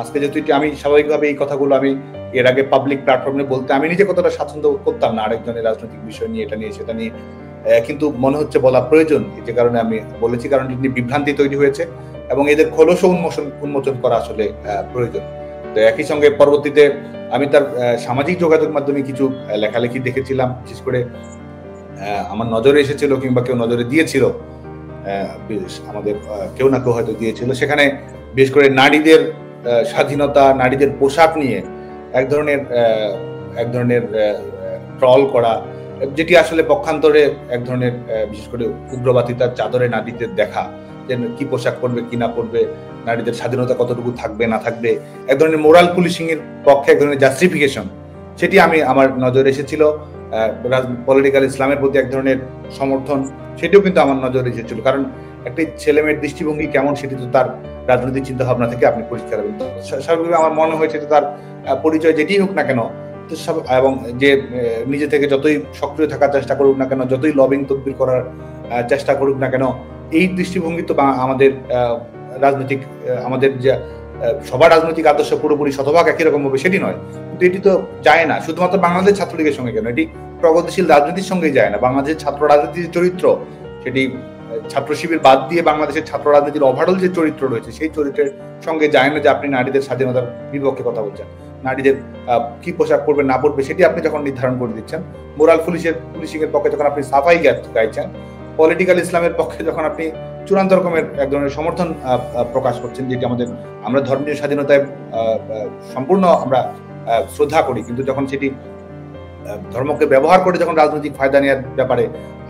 Speaker 1: আজকে যেহেতু আমি স্বাভাবিকভাবে এই কথাগুলো আমি এর আগে পাবলিক প্ল্যাটফর্মে বলতে আমি নিজে কতটা স্বাচ্ছন্দ্য করতাম না আরেকজনের রাজনৈতিক বিষয় নিয়ে, এটা নিয়ে সেটা নিয়ে, কিন্তু মনে হচ্ছে বলা প্রয়োজন, যে কারণে আমি বলেছি, কারণ এটি বিভ্রান্তি তৈরি হয়েছে এবং এদের খোলসও উন্মোচন করা আসলে প্রয়োজন। তো একই সঙ্গে পরবর্তীতে আমি তার সামাজিক যোগাযোগ মাধ্যমে কিছু লেখালেখি দেখেছিলাম, বিশেষ করে আমার নজরে এসেছিল কিংবা কেউ নজরে দিয়েছিল, আমাদের কেউ না কেউ হয়তো দিয়েছিল, সেখানে বিশেষ করে নারীদের স্বাধীনতা, নারীদের পোশাক নিয়ে এক ধরনের ট্রল করা, যেটি আসলে পক্ষান্তরে এক ধরনের বিশেষ করে উগ্রবাদিতার চাদরে নারীদের দেখা, যে কি পোশাক পরবে কি না পরবে, নারীদের স্বাধীনতা কতটুকু থাকবে না থাকবে, এক ধরনের মোরাল পুলিশিং এর পক্ষে এক ধরনের জাস্টিফিকেশন, সেটি আমার নজরে এসেছিল। পলিটিক্যাল ইসলামের প্রতি এক ধরনের সমর্থন, সেটিও কিন্তু আমার নজরে এসেছিল, কারণ একটি ছেলে মেয়ের দৃষ্টিভঙ্গি কেমন সেটি তো তার রাজনৈতিক চিন্তা ভাবনা থেকে আপনি পরিষ্কার হবেন। স্বাভাবিকভাবে আমার মনে হয়েছে যে তার পরিচয় যেটি হোক না কেন, এবং যে নিজে থেকে যতই সক্রিয় থাকার চেষ্টা করুক না কেন, যতই লবিং তদবির করার চেষ্টা করুক না কেন, এই দৃষ্টিভঙ্গি তো আমাদের রাজনৈতিক আমাদের যে সবার রাজনৈতিক আদর্শ পুরোপুরি শতভাগ একই রকম হবে সেটি নয়, কিন্তু এটি তো যায় না শুধুমাত্র বাংলাদেশ ছাত্রলীগের সঙ্গে কেন, এটি প্রগতিশীল রাজনীতির সঙ্গেই যায় না। বাংলাদেশের ছাত্র রাজনীতির চরিত্র, সেটি ছাত্র শিবির বাদ দিয়ে বাংলাদেশের ছাত্র রাজনীতির ওভারঅল যে চরিত্র রয়েছে, সেই চরিত্রের সঙ্গে যায় না যে আপনি নারীদের স্বাধীনতার বিপক্ষে কথা বলছেন, নারীদের কি পোশাক পরবে না পরবে সেটি আপনি যখন নির্ধারণ করে দিচ্ছেন, মোরাল পুলিশিং এর পক্ষে যখন আপনি সাফাই গাইছেন, পলিটিক্যাল ইসলামের পক্ষে যখন আপনি চূড়ান্ত রকমের এক ধরনের সমর্থন প্রকাশ করছেন, যেটি আমরা ধর্মীয় স্বাধীনতায় সম্পূর্ণ আমরা শ্রদ্ধা করি, কিন্তু যখন সেটি ধর্মকে ব্যবহার করে যখন রাজনৈতিক ফায়দা নেওয়ার ব্যাপারে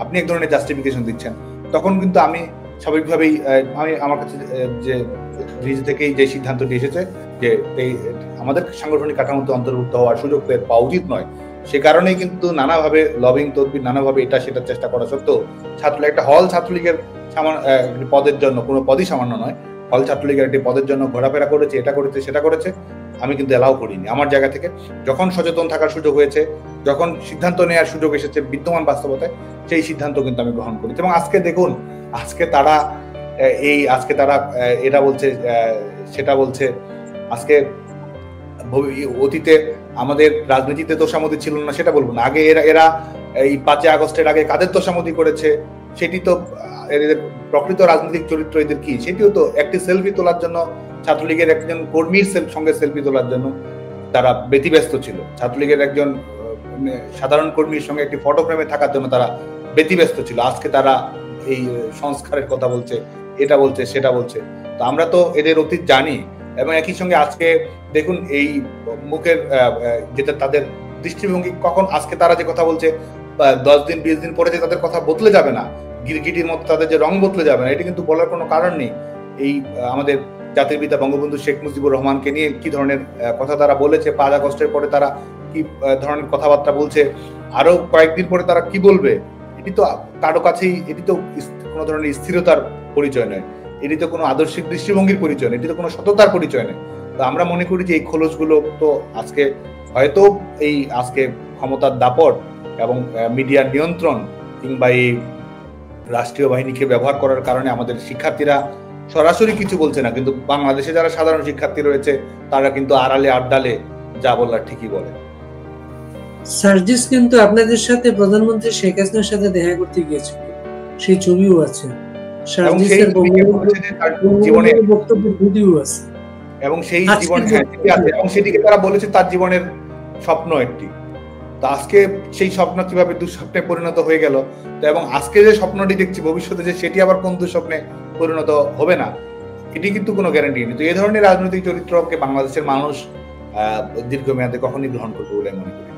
Speaker 1: আপনি এক ধরনের জাস্টিফিকেশন দিচ্ছেন, তখন কিন্তু আমি স্বাভাবিকভাবেই আমার কাছে যে নিজে থেকেই যে সিদ্ধান্তটি এসেছে যে আমাদের সাংগঠনিক কাঠামোতে অন্তর্ভুক্ত হওয়ার সুযোগ পাওয়া উচিত নয়, সে কারণেই কিন্তু নানাভাবে লবিং তদবির, নানাভাবে এটা সেটা চেষ্টা করা সত্ত্বেও একটা হল ছাত্রলীগের পদের জন্য, কোনো পদই সামান্য নয়, হল ছাত্রলীগের একটি পদের জন্য ঘোরাফেরা করেছে, এটা করেছে সেটা করেছে, আমি কিন্তু এলাও করিনি। আমার জায়গা থেকে যখন সচেতন থাকার সুযোগ হয়েছে, যখন সিদ্ধান্ত নেওয়ার সুযোগ এসেছে বিদ্যমান বাস্তবতায়, সেই সিদ্ধান্ত কিন্তু আমি গ্রহণ করেছি। এবং আজকে দেখুন, আজকে তারা এটা বলছে সেটা বলছে, আজকে অতীতে আমাদের রাজনীতিতে তোষামোদী ছিল না সেটা বলবো না, আগে এরা এই 5 আগস্টের আগে কাদের তোষামোদী করেছে, সেটি তো এদের প্রকৃত রাজনৈতিক চরিত্র এদের কি, সেটিও তো একটি সেলফি তোলার জন্য, ছাত্রলীগের একজন কর্মীর সঙ্গে সেলফি তোলার জন্য তারা ব্যতিব্যস্ত ছিল, ছাত্রলীগের একজন সাধারণ কর্মীর সঙ্গে একটি ফটো ফ্রেমে থাকার জন্য তারা ব্যতিব্যস্ত ছিল। আজকে তারা এই সংস্কারের কথা বলছে, এটা বলছে সেটা বলছে। তো আমরা তো এদের অতীত জানি, এবং একই সঙ্গে আজকে দেখুন এই মুখের যেটা তাদের দৃষ্টিভঙ্গি, কখন আজকে তারা যে কথা বলছে 10 দিন 20 দিন পরে যে তাদের কথা বদলে যাবে না, গিরগিটির মতো তাদের যে রং বদলে যাবে না, এটি কিন্তু বলার কোনো কারণ নেই। এই আমাদের জাতির পিতা বঙ্গবন্ধু শেখ মুজিবুর রহমানকে নিয়ে কি ধরনের কথা তারা বলেছে, 5 আগস্টের পরে তারা কি ধরনের কথাবার্তা বলছে, আরো কয়েকদিন পরে তারা কি বলবে, এটি তো কারো কাছেই, এটি তো কোনো ধরনের স্থিরতার পরিচয় নয়, এটি তো কোনো আদর্শিক দৃষ্টিভঙ্গির পরিচয় নয়, এটি তো কোনো সততার পরিচয় নয়। তো আমরা মনে করি যে এই খোলসগুলো তো আজকে হয়তো এই আজকে ক্ষমতার দাপট এবং মিডিয়ার নিয়ন্ত্রণ কিংবা এই রাষ্ট্রীয় বাহিনীকে ব্যবহার করার কারণে আমাদের শিক্ষার্থীরা সরাসরি কিছু বলছে না, কিন্তু বাংলাদেশে যারা সাধারণ শিক্ষার্থী রয়েছে তারা কিন্তু আড়ালে আড্ডালে যা বলার ঠিকই বলে।
Speaker 2: সার্জিস কিন্তু আপনাদের সাথে প্রধানমন্ত্রী শেখ হাসিনার সাথে দেখা করতে গিয়েছিল, সেই ছবিও আছে, সার্জিসের জীবনের বক্তব্য ভিডিও আছে,
Speaker 1: এবং সেই জীবন এবং সেটিকে তারা বলেছে তার জীবনের স্বপ্ন একটি, তো আজকে সেই স্বপ্ন কিভাবে দুঃস্বপ্নে পরিণত হয়ে গেল, তো এবং আজকে যে স্বপ্নটি দেখছি ভবিষ্যতে যে সেটি আবার কোন দুঃস্বপ্নে পরিণত হবে না, এটি কিন্তু কোনো গ্যারান্টি নেই। তো এই ধরনের রাজনৈতিক চরিত্রকে বাংলাদেশের মানুষ দীর্ঘমেয়াদে কখনই গ্রহণ করবে বলে মনে করি।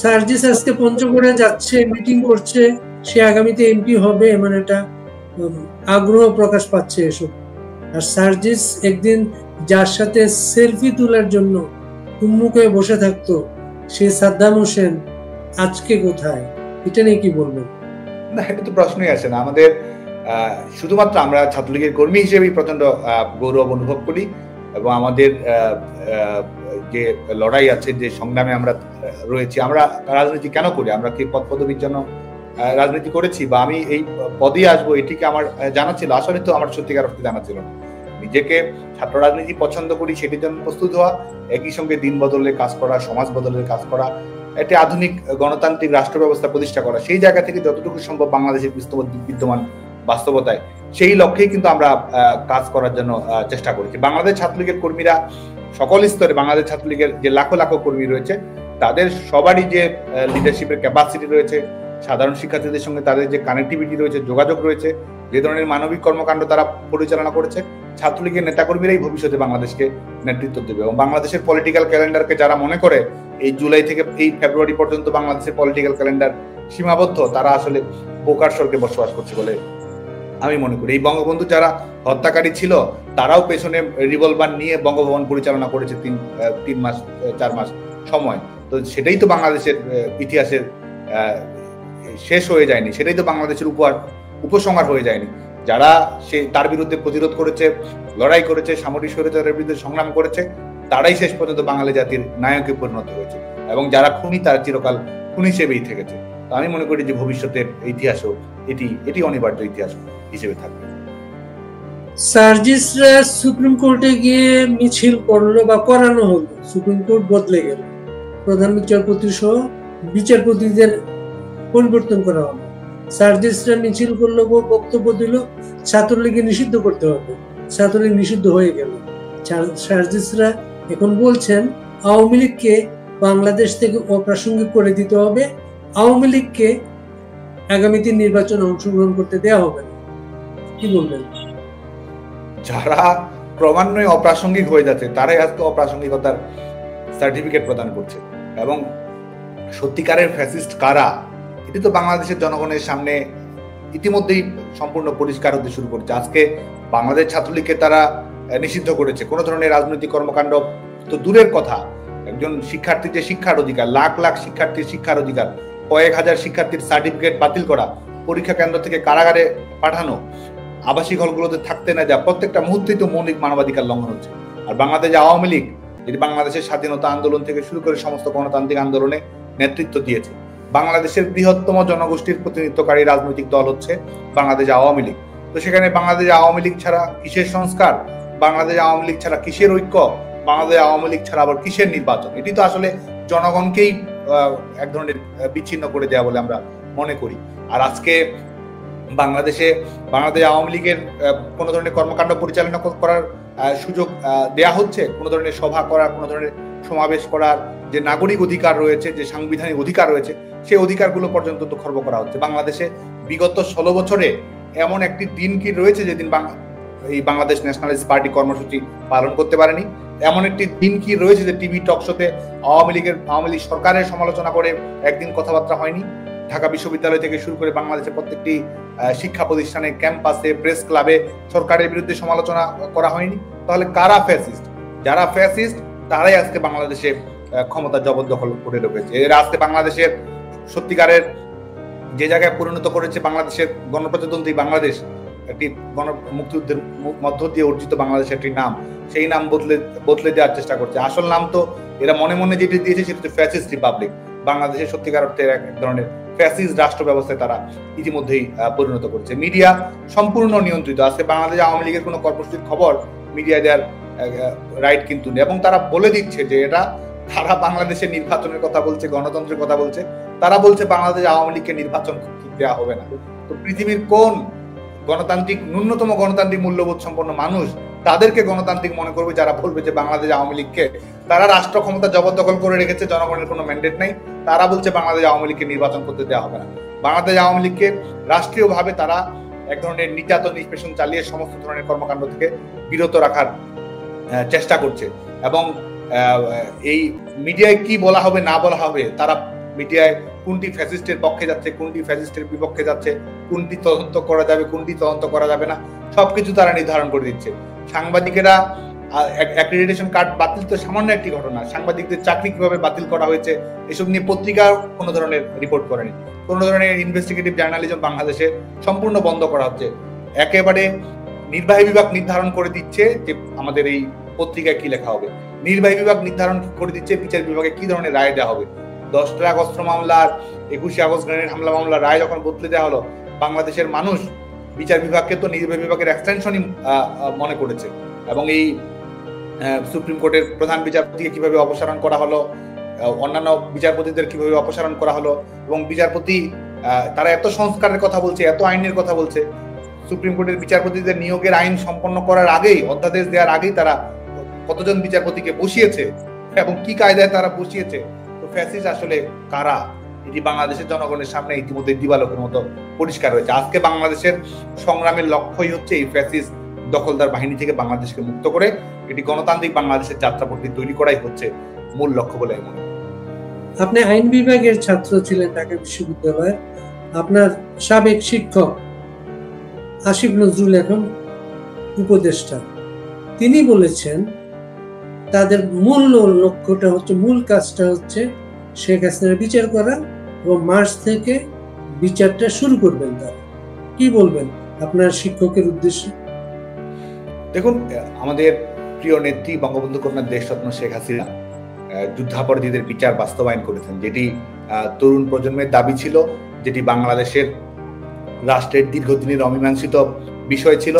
Speaker 2: সার্জিস আজকে পঞ্চগড়ে যাচ্ছে, মিটিং করছে, সে আগামীতে এমপি হবে, এমন একটা আগ্রহ প্রকাশ পাচ্ছে এসব। আর সার্জিস একদিন যার সাথে সেলফি তোলার জন্য উন্মুখ হয়ে বসে থাকতো, সে সাদ্দাম হোসেন আজকে কোথায়? এটা নিয়ে কি বলবেন?
Speaker 1: না, এটা তো প্রশ্নই আসে না। আমাদের শুধুমাত্র আমরা ছাত্রলীগের কর্মী হিসেবেই প্রচন্ড গৌরব অনুভব করি, এবং আমাদের যে লড়াই আছে, যে সংগ্রামে আমরা রয়েছি। আমরা রাজনীতি কেন করি? আমরা কি পদ পদবীর জন্য রাজনীতি করেছি, বা আমি এই পদে আসবো এটিকে আমার জানা ছিল? আসলে তো আমার সত্যিকার অর্থে জানা ছিল না। নিজেকে ছাত্র রাজনীতি পছন্দ করি, সেটির জন্য প্রস্তুত হওয়া, একই সঙ্গে দিন বদলের কাজ করা, সমাজ বদলের কাজ করা, একটা আধুনিক গণতান্ত্রিক রাষ্ট্র ব্যবস্থা প্রতিষ্ঠা করা, সেই জায়গা থেকে যতটুকু সম্ভব বাংলাদেশের বিদ্যমান বাস্তবতায় সেই লক্ষ্যেই কিন্তু আমরা কাজ করার জন্য চেষ্টা করেছি। বাংলাদেশ ছাত্রলীগের কর্মীরা সকল স্তরে, বাংলাদেশ ছাত্রলীগের যে লাখো লাখো কর্মী রয়েছে, তাদের সবারই যে লিডারশিপের ক্যাপাসিটি রয়েছে, সাধারণ শিক্ষার্থীদের সঙ্গে তাদের যে কানেক্টিভিটি রয়েছে, যোগাযোগ রয়েছে, যে ধরনের মানবিক কর্মকাণ্ড তারা পরিচালনা করেছে, ছাত্রলীগের নেতাকর্মীরাই ভবিষ্যতে বাংলাদেশকে নেতৃত্ব দেবে। এবং বাংলাদেশের পলিটিক্যাল ক্যালেন্ডারকে যারা মনে করে এই জুলাই থেকে এই ফেব্রুয়ারি পর্যন্ত বাংলাদেশের পলিটিক্যাল ক্যালেন্ডার সীমাবদ্ধ, তারা আসলে বোকার স্বর্গে বসবাস করছে বলে আমি মনে করি। এই বঙ্গবন্ধু যারা হত্যাকারী ছিল, তারাও পেছনে রিভলভার নিয়ে বঙ্গভবন পরিচালনা করেছে 4 মাস সময়। তো সেটাই তো বাংলাদেশের ইতিহাসের শেষ হয়ে যায়নি, সেটাই তো বাংলাদেশের উপসংহার হয়ে যায়নি। যারা তার বিরুদ্ধে প্রতিরোধ করেছে, লড়াই করেছে, সামরিক স্বৈরাচারের বিরুদ্ধে সংগ্রাম করেছে, তারাই শেষ পর্যন্ত বাঙালি জাতির নায়কে পরিণত হয়েছে, এবং যারা খুনি তারা চিরকাল খুনি হিসেবেই থেকেছে। তো আমি মনে করি যে ভবিষ্যতের ইতিহাসও এটি অনিবার্য ইতিহাস হিসেবে থাকবে।
Speaker 2: সার্জিসরা সুপ্রিম কোর্টে গিয়ে মিছিল করলো বা করানো হলো, সুপ্রিম কোর্ট বদলে গেল, প্রধান বিচারপতি সহ বিচারপতিদের পরিবর্তন করা হলো। সার্জিসরা মিছিল করলো, বক্তব্য দিল ছাত্রলীগকে নিষিদ্ধ করতে হবে, ছাত্রলীগ নিষিদ্ধ হয়ে গেল। সার্জিসরা এখন বলছেন আওয়ামী লীগকে বাংলাদেশ থেকে অপ্রাসঙ্গিক করে দিতে হবে, আওয়ামী লীগকে আগামীতে নির্বাচনে অংশগ্রহণ করতে দেওয়া হবে না। কি বলবেন?
Speaker 1: যারা ক্রমান্বয়ে অপ্রাসঙ্গিক হয়ে যাচ্ছে, তারাই আজকে অপ্রাসঙ্গিকতার সার্টিফিকেট প্রদান করছে। এবং সত্যিকারের ফ্যাসিস্ট কারা, এটি তো বাংলাদেশের জনগণের সামনে ইতিমধ্যেই সম্পূর্ণ পরিষ্কার হতে শুরু করেছে। আজকে বাংলাদেশ ছাত্রলীগকে তারা নিষিদ্ধ করেছে। কোনো ধরনের রাজনৈতিক কর্মকাণ্ড তো দূরের কথা, একজন শিক্ষার্থীর যে শিক্ষার অধিকার, লাখ লাখ শিক্ষার্থীর শিক্ষার অধিকার, কয়েক হাজার শিক্ষার্থীর সার্টিফিকেট বাতিল করা, পরীক্ষা কেন্দ্র থেকে কারাগারে পাঠানো, আবাসিক হলগুলোতে থাকতে না যা, প্রত্যেকটা মুহূর্তেই তো মৌলিক মানবাধিকার লঙ্ঘন হচ্ছে। আর বাংলাদেশ আওয়ামী লীগ, যেটি বাংলাদেশের স্বাধীনতা আন্দোলন থেকে শুরু করে সমস্ত গণতান্ত্রিক আন্দোলনে নেতৃত্ব দিয়েছে, বাংলাদেশের বৃহত্তম জনগোষ্ঠীর প্রতিনিধিত্বকারী রাজনৈতিক দল হচ্ছে বাংলাদেশ আওয়ামী লীগ। তো সেখানে বাংলাদেশ আওয়ামী লীগ ছাড়া কিসের সংস্কার, বাংলাদেশ আওয়ামী লীগ ছাড়া কিসের ঐক্য, বাংলাদেশ আওয়ামী লীগ ছাড়া আবার কিসের নির্বাচন? এটি তো আসলে জনগণকেই এক ধরনের বিচ্ছিন্ন করে দেওয়া বলে আমরা মনে করি। আর আজকে বাংলাদেশ আওয়ামী লীগের কোনো ধরনের কর্মকাণ্ড পরিচালনা করার সুযোগ দেয়া হচ্ছে, কোনো ধরনের সভা করার, কোনো ধরনের সমাবেশ করার যে নাগরিক অধিকার রয়েছে, যে সাংবিধানিক অধিকার রয়েছে, সেই অধিকারগুলো পর্যন্ত তো খর্ব করা হচ্ছে। বাংলাদেশে বিগত 16 বছরে এমন একটি দিন কি রয়েছে যেদিন এই বাংলাদেশ ন্যাশনালিস্ট পার্টি কর্মসূচি পালন করতে পারেনি? এমন একটি দিন কি রয়েছে যে টিভি টক শোতে আওয়ামী লীগ সরকারের সমালোচনা করে একদিন কথাবার্তা হয়নি? ঢাকা বিশ্ববিদ্যালয় থেকে শুরু করে বাংলাদেশের প্রত্যেকটি শিক্ষা প্রতিষ্ঠানে, ক্যাম্পাসে, প্রেস ক্লাবে সরকারের বিরুদ্ধে সমালোচনা করা হয়নি? তাহলে কারা ফ্যাসিস্ট? যারা ফ্যাসিস্ট তারাই আজকে বাংলাদেশে ক্ষমতা জবরদখল করে রেখেছে। এরা আজকে বাংলাদেশের সত্যিকারের যে জায়গায় পরিণত করেছে বাংলাদেশের গণপ্রজাতন্ত্রী বাংলাদেশ, একটি মুক্তিযুদ্ধের মধ্য দিয়ে অর্জিত বাংলাদেশের একটি নাম, সেই নাম বদলে দেওয়ার চেষ্টা করছে। আসল নাম তো এরা মনে মনে যেটি দিয়েছে সেটা হচ্ছে ফ্যাসিস্ট রিপাবলিক। বাংলাদেশের সত্যিকার অর্থে এক ধরনের ফ্যাসিস্ট রাষ্ট্র ব্যবস্থায় তারা ইতিমধ্যেই পরিণত করেছে। মিডিয়া সম্পূর্ণ নিয়ন্ত্রিত। আজকে বাংলাদেশ আওয়ামী লীগের কোনো কর্মসূচির খবর মিডিয়া দেওয়ার রাইট কিন্তু নেই, এবং তারা বলে দিচ্ছে যে তারা বাংলাদেশের নির্বাচনের কথা বলছে, গণতন্ত্রের কথা বলছে, তারা বলছে বাংলাদেশ আওয়ামী লীগকে নির্বাচন দেওয়া হবে না। তো পৃথিবীর কোন ন্যূনতম গণতান্ত্রিক মূল্যবোধ সম্পন্ন মানুষ তাদেরকে গণতান্ত্রিক মনে করবে যারা বলবে যে বাংলাদেশ আওয়ামী লীগকে, তারা রাষ্ট্র ক্ষমতা জবরদখল করে রেখেছে, জনগণের কোনো ম্যান্ডেট নাই, তারা বলছে বাংলাদেশ আওয়ামী লীগকে নির্বাচন করতে দেওয়া হবে না। বাংলাদেশ আওয়ামী লীগকে রাষ্ট্রীয়ভাবে তারা এক ধরনের নির্যাতন নিষ্পেষণ চালিয়ে সমস্ত ধরনের কর্মকাণ্ড থেকে বিরত রাখার চেষ্টা করছে। এবং এই মিডিয়ায় কি বলা হবে না বলা হবে, তারা মিডিয়ায় কোনটি ফ্যাসিস্টের পক্ষে যাচ্ছে, কোনটি ফ্যাসিস্টের বিপক্ষে যাচ্ছে, কোনটি তদন্ত করা যাবে, কোনটি তদন্ত করা যাবে না, সবকিছু তারা নির্ধারণ করে দিচ্ছে। সাংবাদিকেরা অ্যাক্রিডিটেশন কার্ড বাতিল তো সামান্য একটি ঘটনা, সাংবাদিকদের চাকরি কিভাবে বাতিল করা হয়েছে এসব নিয়ে পত্রিকা কোনো ধরনের রিপোর্ট করেনি। কোনো ধরনের ইনভেস্টিগেটিভ জার্নালিজম বাংলাদেশে সম্পূর্ণ বন্ধ করা হচ্ছে। একেবারে নির্বাহী বিভাগ নির্ধারণ করে দিচ্ছে যে আমাদের এই পত্রিকায় কি লেখা হবে, নির্বাহী বিভাগ নির্ধারণ করে দিচ্ছে বিচার বিভাগে কি ধরনের রায় দেওয়া হবে। 10 ট্রাক অস্ত্র মামলার 21 আগস্ট গ্রেনেড হামলা মামলার রায় যখন বদলে দেওয়া হলো, বাংলাদেশের মানুষ বিচার বিভাগকে তো নির্বাহী বিভাগের এক্সটেনশনই মনে করেছে। এবং এই সুপ্রিম কোর্টের প্রধান বিচারপতিকে কিভাবে অপসারণ করা হলো, অন্যান্য বিচারপতিদের কিভাবে অপসারণ করা হলো, এবং বিচারপতি তারা এত সংস্কারের কথা বলছে, এত আইনের কথা বলছে, সুপ্রিম কোর্টের বিচারপতিদের নিয়োগের আইন সম্পন্ন করার আগেই, অধ্যাদেশ দেওয়ার আগেই তারা কতজন বিচারপতিকে বসিয়েছে এবং কি কায়দায় তারা বসিয়েছে। তো ফ্যাসিস্ট আসলে কারা, এটি বাংলাদেশের জনগণের সামনে ইতিমধ্যে দিবালোকের মতো পরিষ্কার হয়েছে। আজকে বাংলাদেশের সংগ্রামের লক্ষ্যই হচ্ছে এই ফ্যাসিস্ট দখলদার বাহিনী থেকে বাংলাদেশকে মুক্ত করে এটি গণতান্ত্রিক বাংলাদেশের যাত্রাপথটি তৈরি করাই হচ্ছে মূল লক্ষ্য বলে আমি মনে করি।
Speaker 2: আপনি আইন বিভাগের ছাত্র ছিলেন ঢাকা বিশ্ববিদ্যালয়ে, আপনার সাবেক শিক্ষক আসিফ নজরুল এখন উপদেষ্টা, তিনি বলেছেন তাদের মূল লক্ষ্যটা হচ্ছে, মূল কাজটা হচ্ছে শেখ হাসিনার বিচার করা, এবং মার্চ থেকে বিচারটা শুরু করবেন। তারা কি বলবেন আপনার শিক্ষকের উদ্দেশ্যে?
Speaker 1: দেখুন, আমাদের প্রিয় নেত্রী বঙ্গবন্ধু কন্যা দেশরত্ন শেখ হাসিনা যুদ্ধাপরাধীদের বিচার বাস্তবায়ন করেছেন, যেটি তরুণ প্রজন্মের দাবি ছিল, যেটি বাংলাদেশের রাষ্ট্রের দীর্ঘদিনের অমীমাংসিত বিষয় ছিল,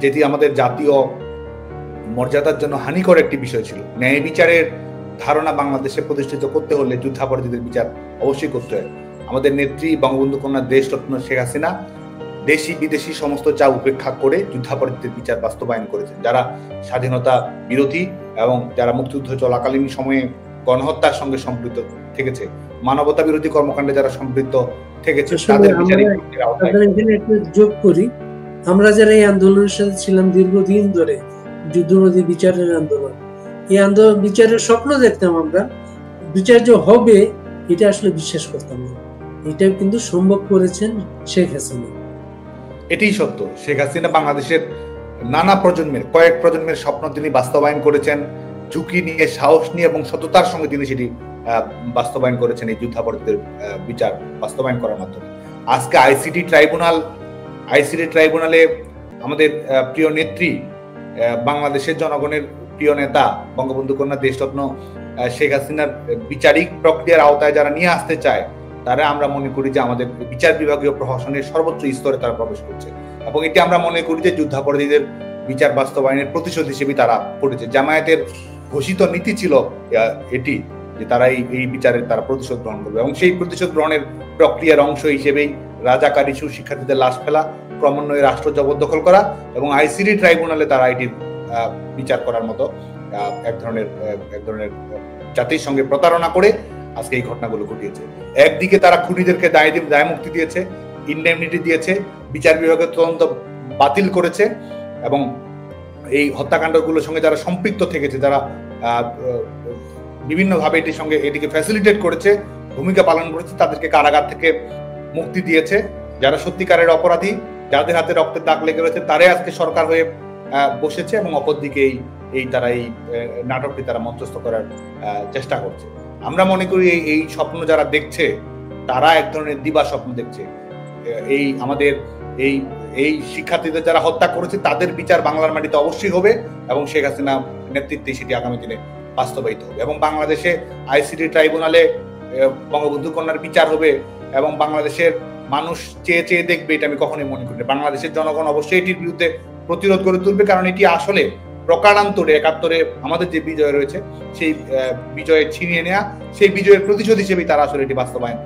Speaker 1: যেটি আমাদের জাতীয় মর্যাদার জন্য হানিকর একটি বিষয় ছিল। ন্যায় বিচারের ধারণা বাংলাদেশে প্রতিষ্ঠিত করতে হলে যুদ্ধাপরাধীদের বিচার অবশ্যই করতে হয়। আমাদের নেত্রী বঙ্গবন্ধু কন্যা দেশরত্ন শেখ হাসিনা দেশি বিদেশি সমস্ত চা উপেক্ষা করে যুদ্ধাপরাধীদের বিচার বাস্তবায়ন করেছেন। যারা স্বাধীনতা বিরোধী এবং যারা মুক্তিযুদ্ধ চলাকালীন সময়ে গণহত্যার সঙ্গে সম্পৃক্ত থেকেছে, মানবতা বিরোধী কর্মকাণ্ডে যারা সম্পৃক্ত থেকেছে, তাদের বিচারিক
Speaker 2: যোগ করি। আমরা যারা এই আন্দোলনের সাথে ছিলাম দীর্ঘদিন ধরে, যুদ্ধবাদী বিচারের আন্দোলন, এই আন্দোলন বিচারের স্বপ্ন দেখতাম আমরা, বিচার যে হবে এটা আসলে বিশ্বাস করতাম না। এটা কিন্তু সম্ভব করেছেন শেখ হাসিনা।
Speaker 1: এটাই সত্য। শেখ হাসিনা বাংলাদেশের নানা প্রজন্মের, কয়েক প্রজন্মের স্বপ্ন তিনি বাস্তবায়ন করেছেন, ঝুঁকি নিয়ে, সাহস নিয়ে এবং সততার সঙ্গে তিনি সেটি বাস্তবায়ন করেছেন এই যুদ্ধাপরাধীদের বিচার বাস্তবায়ন করার মাধ্যমে। আজকে আইসিটি ট্রাইব্যুনালে আমাদের প্রিয় নেত্রী, বাংলাদেশের জনগণের প্রিয় নেতা বঙ্গবন্ধু কন্যা দেশরত্ন শেখ হাসিনার বিচারিক প্রক্রিয়ার আওতায় যারা নিয়ে আসতে চায়, তারা আমরা মনে করি যে আমাদের বিচার বিভাগীয় প্রশাসনের সর্বোচ্চ স্তরে তারা প্রবেশ করছে, এবং এটি আমরা মনে করি যে যুদ্ধাপরাধীদের বিচার বাস্তবায়নের প্রতিশোধ হিসেবে তারা করেছে। জামায়াতের ঘোষিত নীতি ছিল এটি, যে তারা এই বিচারের তারা প্রতিশোধ গ্রহণ করবে, এবং সেই প্রতিশোধ গ্রহণের প্রক্রিয়ার অংশ হিসেবেই রাজাকার ইস্যু, শিক্ষার্থীদের লাশ ফেলা, ক্রমান্বয়ে রাষ্ট্র জবরদখল করা এবং আইসিটি ট্রাইব্যুনালে তারা এটির বিচার করার মতো এক ধরনের জাতির সঙ্গে প্রতারণা করে আজকে এই ঘটনাগুলো ঘটিয়েছে। একদিকে তারা খুনিদেরকে দায় মুক্তি দিয়েছে, ইনডেমনিটি দিয়েছে, বিচার বিভাগের তদন্ত বাতিল করেছে, এবং এই হত্যাকাণ্ডগুলোর সঙ্গে যারা সম্পৃক্ত থেকেছে, যারা বিভিন্নভাবে এটিকে ফ্যাসিলিটেট করেছে, ভূমিকা পালন করেছে, তাদেরকে কারাগার থেকে মুক্তি দিয়েছে। যারা সত্যিকারের অপরাধী, যাদের হাতে রক্তের দাগ লেগে রয়েছে, তারাই আজকে সরকার হয়ে বসেছে, এবং অপরদিকে তারা এই নাটকটি তারা মঞ্চস্থ করার চেষ্টা করছে। আমরা মনে করি এই স্বপ্ন যারা দেখছে, তারা এক ধরনের দিবা স্বপ্ন দেখছে। আমাদের এই শিক্ষার্থীদের যারা হত্যা করেছে তাদের বিচার বাংলার মাটিতে অবশ্যই হবে, এবং শেখ হাসিনা নেতৃত্বে সেটি আগামী দিনে বাস্তবায়িত হবে, এবং বাংলাদেশে আইসিটি ট্রাইব্যুনালে বঙ্গবন্ধু কন্যার বিচার হবে, এবং বাংলাদেশের মানুষ চেয়ে দেখবে, এটা আমি কখনোই মনে করি না। বাংলাদেশের জনগণ অবশ্যই এটির বিরুদ্ধে প্রতিরোধ করে তুলবে, কারণ এটি আসলে প্রকারান্তরে ৭১ আমাদের যে বিজয় রয়েছে, সেই বিজয়ে ছিনিয়ে নেওয়া, সেই বিজয়ের প্রতিশোধ হিসেবেই তারা আসলে এটি বাস্তবায়ন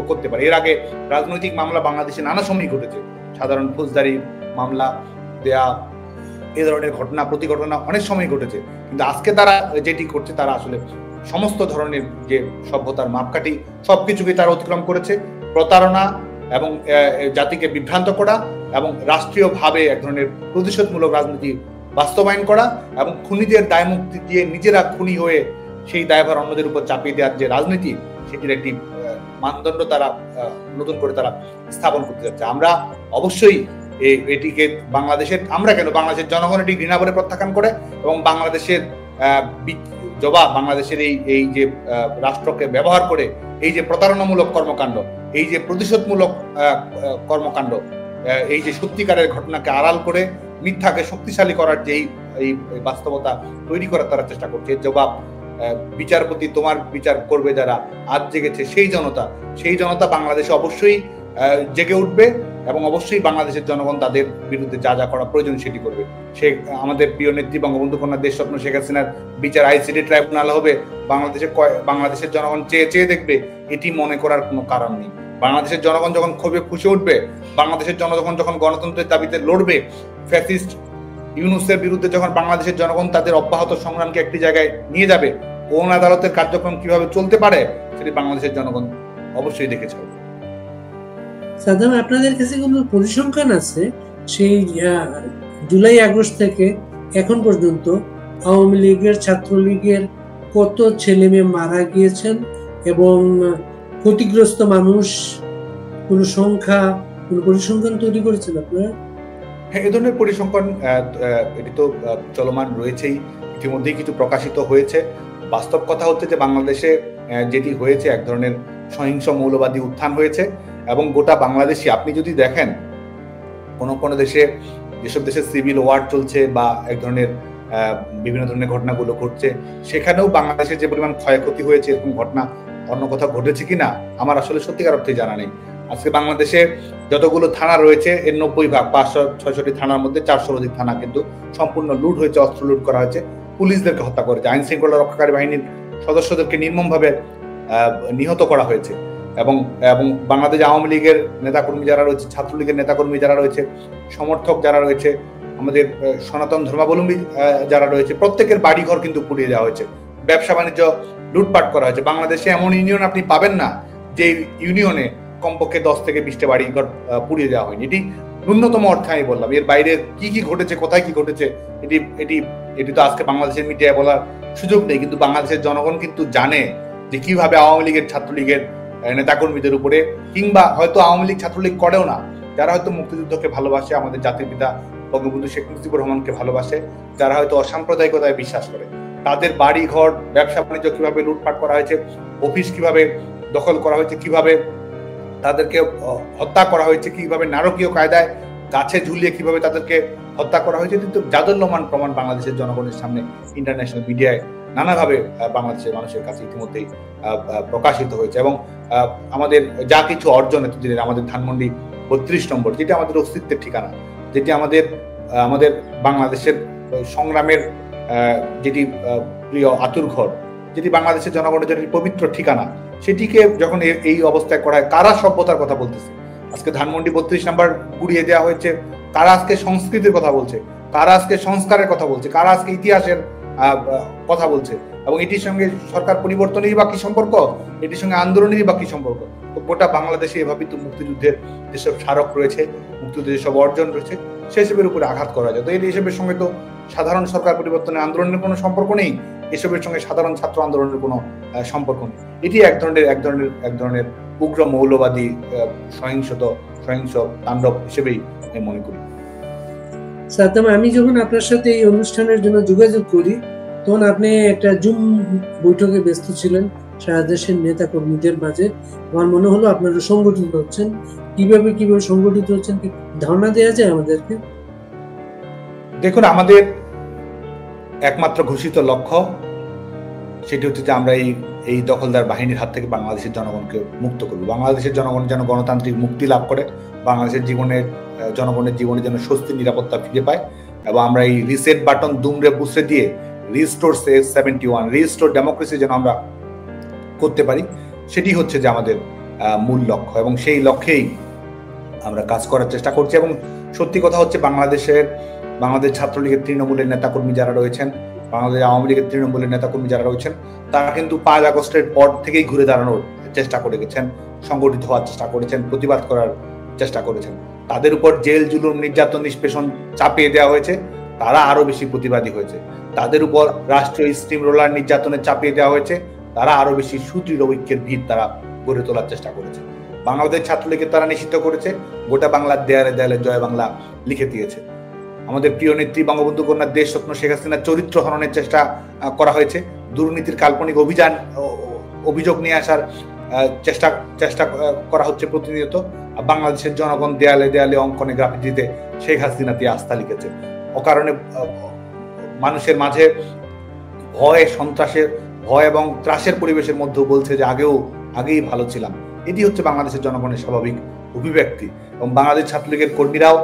Speaker 1: করতে পারে। এর আগে রাজনৈতিক মামলা বাংলাদেশে নানা সময় ঘটেছে, সাধারণ ফৌজদারি মামলা দেয়া, এ ধরনের ঘটনা প্রতিঘটনা অনেক সময় ঘটেছে, কিন্তু আজকে তারা যেটি করছে তারা আসলে সমস্ত ধরনের যে সভ্যতার মাপকাঠি সবকিছুকে তারা অতিক্রম করেছে। প্রতারণা এবং জাতিকে বিভ্রান্ত করা এবং রাষ্ট্রীয়ভাবে এক ধরনের প্রতিশোধমূলক রাজনীতি বাস্তবায়ন করা এবং খুনিদের দায় মুক্তি দিয়ে নিজেরা খুনি হয়ে সেই দায়ভার অন্যদের উপর চাপিয়ে দেওয়ার যে রাজনীতি, সেটির একটি মানদণ্ড তারা নতুন করে তারা স্থাপন করতে যাচ্ছে। আমরা অবশ্যই এটিকে আমরা কেন বাংলাদেশের জনগণ এটি ঘৃণা করে প্রত্যাখ্যান করে এবং বাংলাদেশের জবাব বাংলাদেশের এই যে রাষ্ট্রকে ব্যবহার করে এই যে প্রতারণামূলক কর্মকাণ্ড, এই যে প্রতিশোধমূলক কর্মকাণ্ড, এই যে সত্যিকারের ঘটনাকে আড়াল করে মিথ্যাকে শক্তিশালী করার যে এই বাস্তবতা তৈরি করার তারা চেষ্টা করছে, জবাব বিচারপতি তোমার বিচার করবে যারা আজ জেগেছে সেই জনতা বাংলাদেশে অবশ্যই জেগে উঠবে এবং অবশ্যই বাংলাদেশের জনগণ তাদের বিরুদ্ধে যা যা করা প্রয়োজন সেটি করবে। সে আমাদের প্রিয় নেত্রী বঙ্গবন্ধু কন্যা দেশরত্ন শেখ হাসিনার বিচার আইসিটি ট্রাইব্যুনাল হবে, বাংলাদেশের জনগণ চেয়ে দেখবে, এটি মনে করার কোনো কারণ নেই। বাংলাদেশের জনগণ যখন ক্ষোভে ফুঁসে উঠবে, বাংলাদেশের জনগণ যখন গণতন্ত্রের দাবিতে লড়বে, ফ্যাসিস্ট ইউনূসের বিরুদ্ধে যখন বাংলাদেশের জনগণ তাদের অব্যাহত সংগ্রামকে একটি জায়গায় নিয়ে যাবে, কোন আদালতের কার্যক্রম কিভাবে চলতে পারে সেটি বাংলাদেশের জনগণ অবশ্যই দেখেছে।
Speaker 2: সাধারণ আপনাদের কাছে কোনো পরিসংখ্যান আছে সেই জুলাই আগস্ট থেকে এখন পর্যন্ত আওয়ামী লীগের ছাত্রলীগের কত ছেলে মেয়ে মারা গিয়েছেন এবং ক্ষতিগ্রস্ত মানুষ কোন সংখ্যা, কোন পরিসংখ্যান তৈরি করেছেন আপনারা?
Speaker 1: হ্যাঁ, এ ধরনের পরিসংখ্যান এটি তো চলমান রয়েছেই, ইতিমধ্যেই কিছু প্রকাশিত হয়েছে। বাস্তব কথা হচ্ছে যে বাংলাদেশে যেটি হয়েছে এক ধরনের সহিংস মৌলবাদী উত্থান হয়েছে এবং গোটা বাংলাদেশে আপনি যদি দেখেন কোন দেশে, যেসব দেশে সিভিল ওয়ার চলছে বা এক ধরনের বিভিন্ন ধরনের ঘটনাগুলো ঘটছে, সেখানেও বাংলাদেশের যে পরিমাণ ক্ষয়ক্ষতি হয়েছে এরকম ঘটনা অন্য কোথাও ঘটেছে কিনা আমার আসলে সত্যিকার অর্থে জানা নেই। আজকে বাংলাদেশে যতগুলো থানা রয়েছে এর 90% 566টি থানার মধ্যে 400 অধিক থানা কিন্তু সম্পূর্ণ লুট হয়েছে, অস্ত্র লুট করা হয়েছে, পুলিশদেরকে হত্যা করেছে, আইন শৃঙ্খলা রক্ষাকারী বাহিনীর সদস্যদেরকে নির্মমভাবে নিহত করা হয়েছে এবং বাংলাদেশ আওয়ামী লীগের নেতাকর্মী যারা রয়েছে, ছাত্রলীগের নেতাকর্মী যারা রয়েছে, সমর্থক যারা রয়েছে, আমাদের সনাতন ধর্মাবলম্বী যারা রয়েছে, প্রত্যেকের বাড়িঘর কিন্তু পুড়িয়ে দেওয়া হয়েছে, ব্যবসা বাণিজ্য লুটপাট করা হয়েছে। বাংলাদেশে এমন ইউনিয়ন আপনি পাবেন না যে ইউনিয়নে কমপক্ষে 10 থেকে 20টা বাড়িঘর পুড়িয়ে দেওয়া হয়নি। এটি ন্যূনতম অর্থে আমি বললাম। এর বাইরে কি ঘটেছে, কোথায় কি ঘটেছে এটি তো আজকে বাংলাদেশের মিডিয়ায় বলার সুযোগ নেই, কিন্তু বাংলাদেশের জনগণ কিন্তু জানে যে কিভাবে আওয়ামী লীগের ছাত্রলীগের নেতাকর্মীদের উপরে, কিংবা হয়তো আওয়ামী লীগ ছাত্রলীগ করেও না, যারা হয়তো মুক্তিযুদ্ধকে ভালোবাসে, আমাদের জাতির পিতা বঙ্গবন্ধু শেখ মুজিবুর রহমানকে ভালোবাসে, যারা হয়তো অসাম্প্রদায়িকতায় বিশ্বাস করে, তাদের বাড়ি ঘর ব্যবসা বাণিজ্য কিভাবে লুটপাট করা হয়েছে, অফিস কিভাবে দখল করা হয়েছে, কিভাবে তাদেরকে হত্যা করা হয়েছে, কিভাবে নারকীয় কায়দায় গাছে ঝুলিয়ে কিভাবে তাদেরকে হত্যা করা হয়েছে, কিন্তু জাদুল্যমান প্রমাণ বাংলাদেশের জনগণের সামনে ইন্টারন্যাশনাল মিডিয়ায় নানাভাবে বাংলাদেশের মানুষের কাছে ইতিমধ্যেই প্রকাশিত হয়েছে। এবং আমাদের যা কিছু অর্জন এতদিনের, আমাদের ধানমন্ডি 32 নম্বর, যেটি আমাদের অস্তিত্বের ঠিকানা, যেটি আমাদের বাংলাদেশের সংগ্রামের যেটি প্রিয় আতুর ঘর, যেটি বাংলাদেশের জনগণের জন্য পবিত্র ঠিকানা, সেটিকে যখন এই অবস্থায় করা হয়, কারা সভ্যতার কথা বলতেছে? আজকে ধানমন্ডি 32 নম্বর পুড়িয়ে দেওয়া হয়েছে, কারা আজকে সংস্কৃতির কথা বলছে, কারা আজকে সংস্কারের কথা বলছে, কারা আজকে ইতিহাসের কথা বলছে? এবং এটির সঙ্গে সরকার পরিবর্তনেরই বা কি সম্পর্ক, এটির সঙ্গে আন্দোলনেরই বা কি সম্পর্ক? গোটা বাংলাদেশে এভাবেই তো মুক্তিযুদ্ধের যেসব স্মারক রয়েছে, মুক্তিযুদ্ধের যেসব অর্জন রয়েছে, সেসবের উপরে আঘাত করা যায়। তো এসবের সঙ্গে তো সাধারণ সরকার পরিবর্তনের আন্দোলনের কোনো সম্পর্ক নেই, এসবের সঙ্গে সাধারণ ছাত্র আন্দোলনের কোনো সম্পর্ক নেই। এটি এক ধরনের উগ্র মৌলবাদী সহিংস তাণ্ডব হিসেবেই আমি মনে করি।
Speaker 2: সাদ্দাম, আমি যখন আপনার সাথে এই অনুষ্ঠানের জন্য যোগাযোগ করি তখন আপনি একটা জুম বৈঠকে ব্যস্ত ছিলেন সারা দেশের নেতা কর্মীদের মাঝে। আমার মনে হলো আপনারা সংগঠিত হচ্ছেন। কিভাবে সংগঠিত হচ্ছেন, কি ধারণা দেওয়া যায় আমাদেরকে?
Speaker 1: দেখুন, আমাদের একমাত্র ঘোষিত লক্ষ্য সেটি হচ্ছে যে আমরা এই দখলদার বাহিনীর হাত থেকে বাংলাদেশের জনগণকে মুক্ত করব। বাংলাদেশের জনগণ যেন গণতান্ত্রিক মুক্তি লাভ করে, বাংলাদেশের জনগণের জীবনে যেন স্বস্তি নিরাপত্তা ফিরে পায়, এবং আমরা এই রিসেট বাটন দুমড়ে মুচড়ে দিয়ে রিস্টোর 71 রিস্টোর ডেমোক্রেসি যেন আমরা করতে পারি, সেটি হচ্ছে যে আমাদের মূল লক্ষ্য, এবং সেই লক্ষ্যেই আমরা কাজ করার চেষ্টা করছি। এবং সত্যি কথা হচ্ছে বাংলাদেশের বাংলাদেশ ছাত্রলীগের তৃণমূলের নেতাকর্মী যারা রয়েছেন, বাংলাদেশ আওয়ামী লীগের তৃণমূলের নেতাকর্মী যারা রয়েছেন, তারা কিন্তু 5 আগস্টের পর থেকেই ঘুরে দাঁড়ানোর চেষ্টা করে গেছেন, সংগঠিত হওয়ার চেষ্টা করেছেন, প্রতিবাদ করার চেষ্টা করেছেন। তাদের উপর জেল, জুলুম, নির্যাতন, নিষ্পেষণ চাপিয়ে দেওয়া হয়েছে, তারা আরো বেশি প্রতিবাদী হয়েছে। তাদের উপর রাষ্ট্রীয় স্টিম রোলার নির্যাতনে চাপিয়ে দেওয়া হয়েছে, তারা আরো বেশি সুদৃঢ় ঐক্যের ভিত তারা গড়ে তোলার চেষ্টা করেছে। বাংলাদেশ ছাত্রলীগকে তারা নিষিদ্ধ করেছে, গোটা বাংলার দেয়ালে দেয়ালে জয় বাংলা লিখে দিয়েছে। আমাদের প্রিয় নেত্রী বঙ্গবন্ধু কন্যা দেশরত্ন শেখ হাসিনার চরিত্র হননের চেষ্টা করা হয়েছে, দুর্নীতির কাল্পনিক অভিযোগ নিয়ে আসার চেষ্টা করা হচ্ছে প্রতিনিয়ত। বাংলাদেশের জনগণ দেয়ালে দেয়ালে অঙ্কনে গ্রাফিতিতে শেখ হাসিনাতে আস্থা লিখেছে। অকারণে মানুষের মাঝে ভয় এবং ত্রাসের পরিবেশের মধ্যেও বলছে যে আগেই ভালো ছিলাম। এটি হচ্ছে বাংলাদেশের জনগণের স্বাভাবিক অভিব্যক্তি। এবং বাংলাদেশ ছাত্রলীগের কর্মীরাও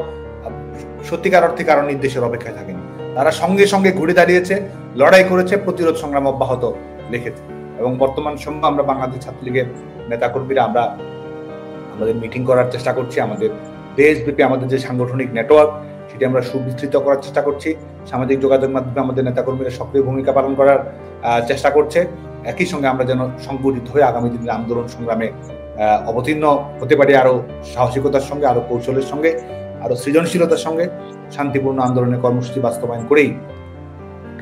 Speaker 1: সত্যিকার অর্থে কারণ নির্দেশের অপেক্ষায় থাকেনি, তারা সঙ্গে সঙ্গে ঘুরে দাঁড়িয়েছে, লড়াই করেছে, প্রতিরোধ সংগ্রাম অব্যাহত রেখেছে। এবং বর্তমান সময়ে আমরা বাংলাদেশ ছাত্রলীগের নেতাকর্মীরা আমরা আমাদের মিটিং করার চেষ্টা করছি, আমাদের দেশব্যাপী আমাদের যে সাংগঠনিক নেটওয়ার্ক সেটি আমরা সুবিস্তৃত করার চেষ্টা করছি। সামাজিক যোগাযোগ মাধ্যমে আমাদের নেতাকর্মীরা সক্রিয় ভূমিকা পালন করার চেষ্টা করছে। একই সঙ্গে আমরা যেন সংগঠিত হয়ে আগামী দিনের আন্দোলন সংগ্রামে অবতীর্ণ হতে পারি, আরো সাহসিকতার সঙ্গে, আরো কৌশলের সঙ্গে, আরো সৃজনশীলতার সঙ্গে আমরা আন্দোলনের কর্মসূচি বাস্তবায়ন করেই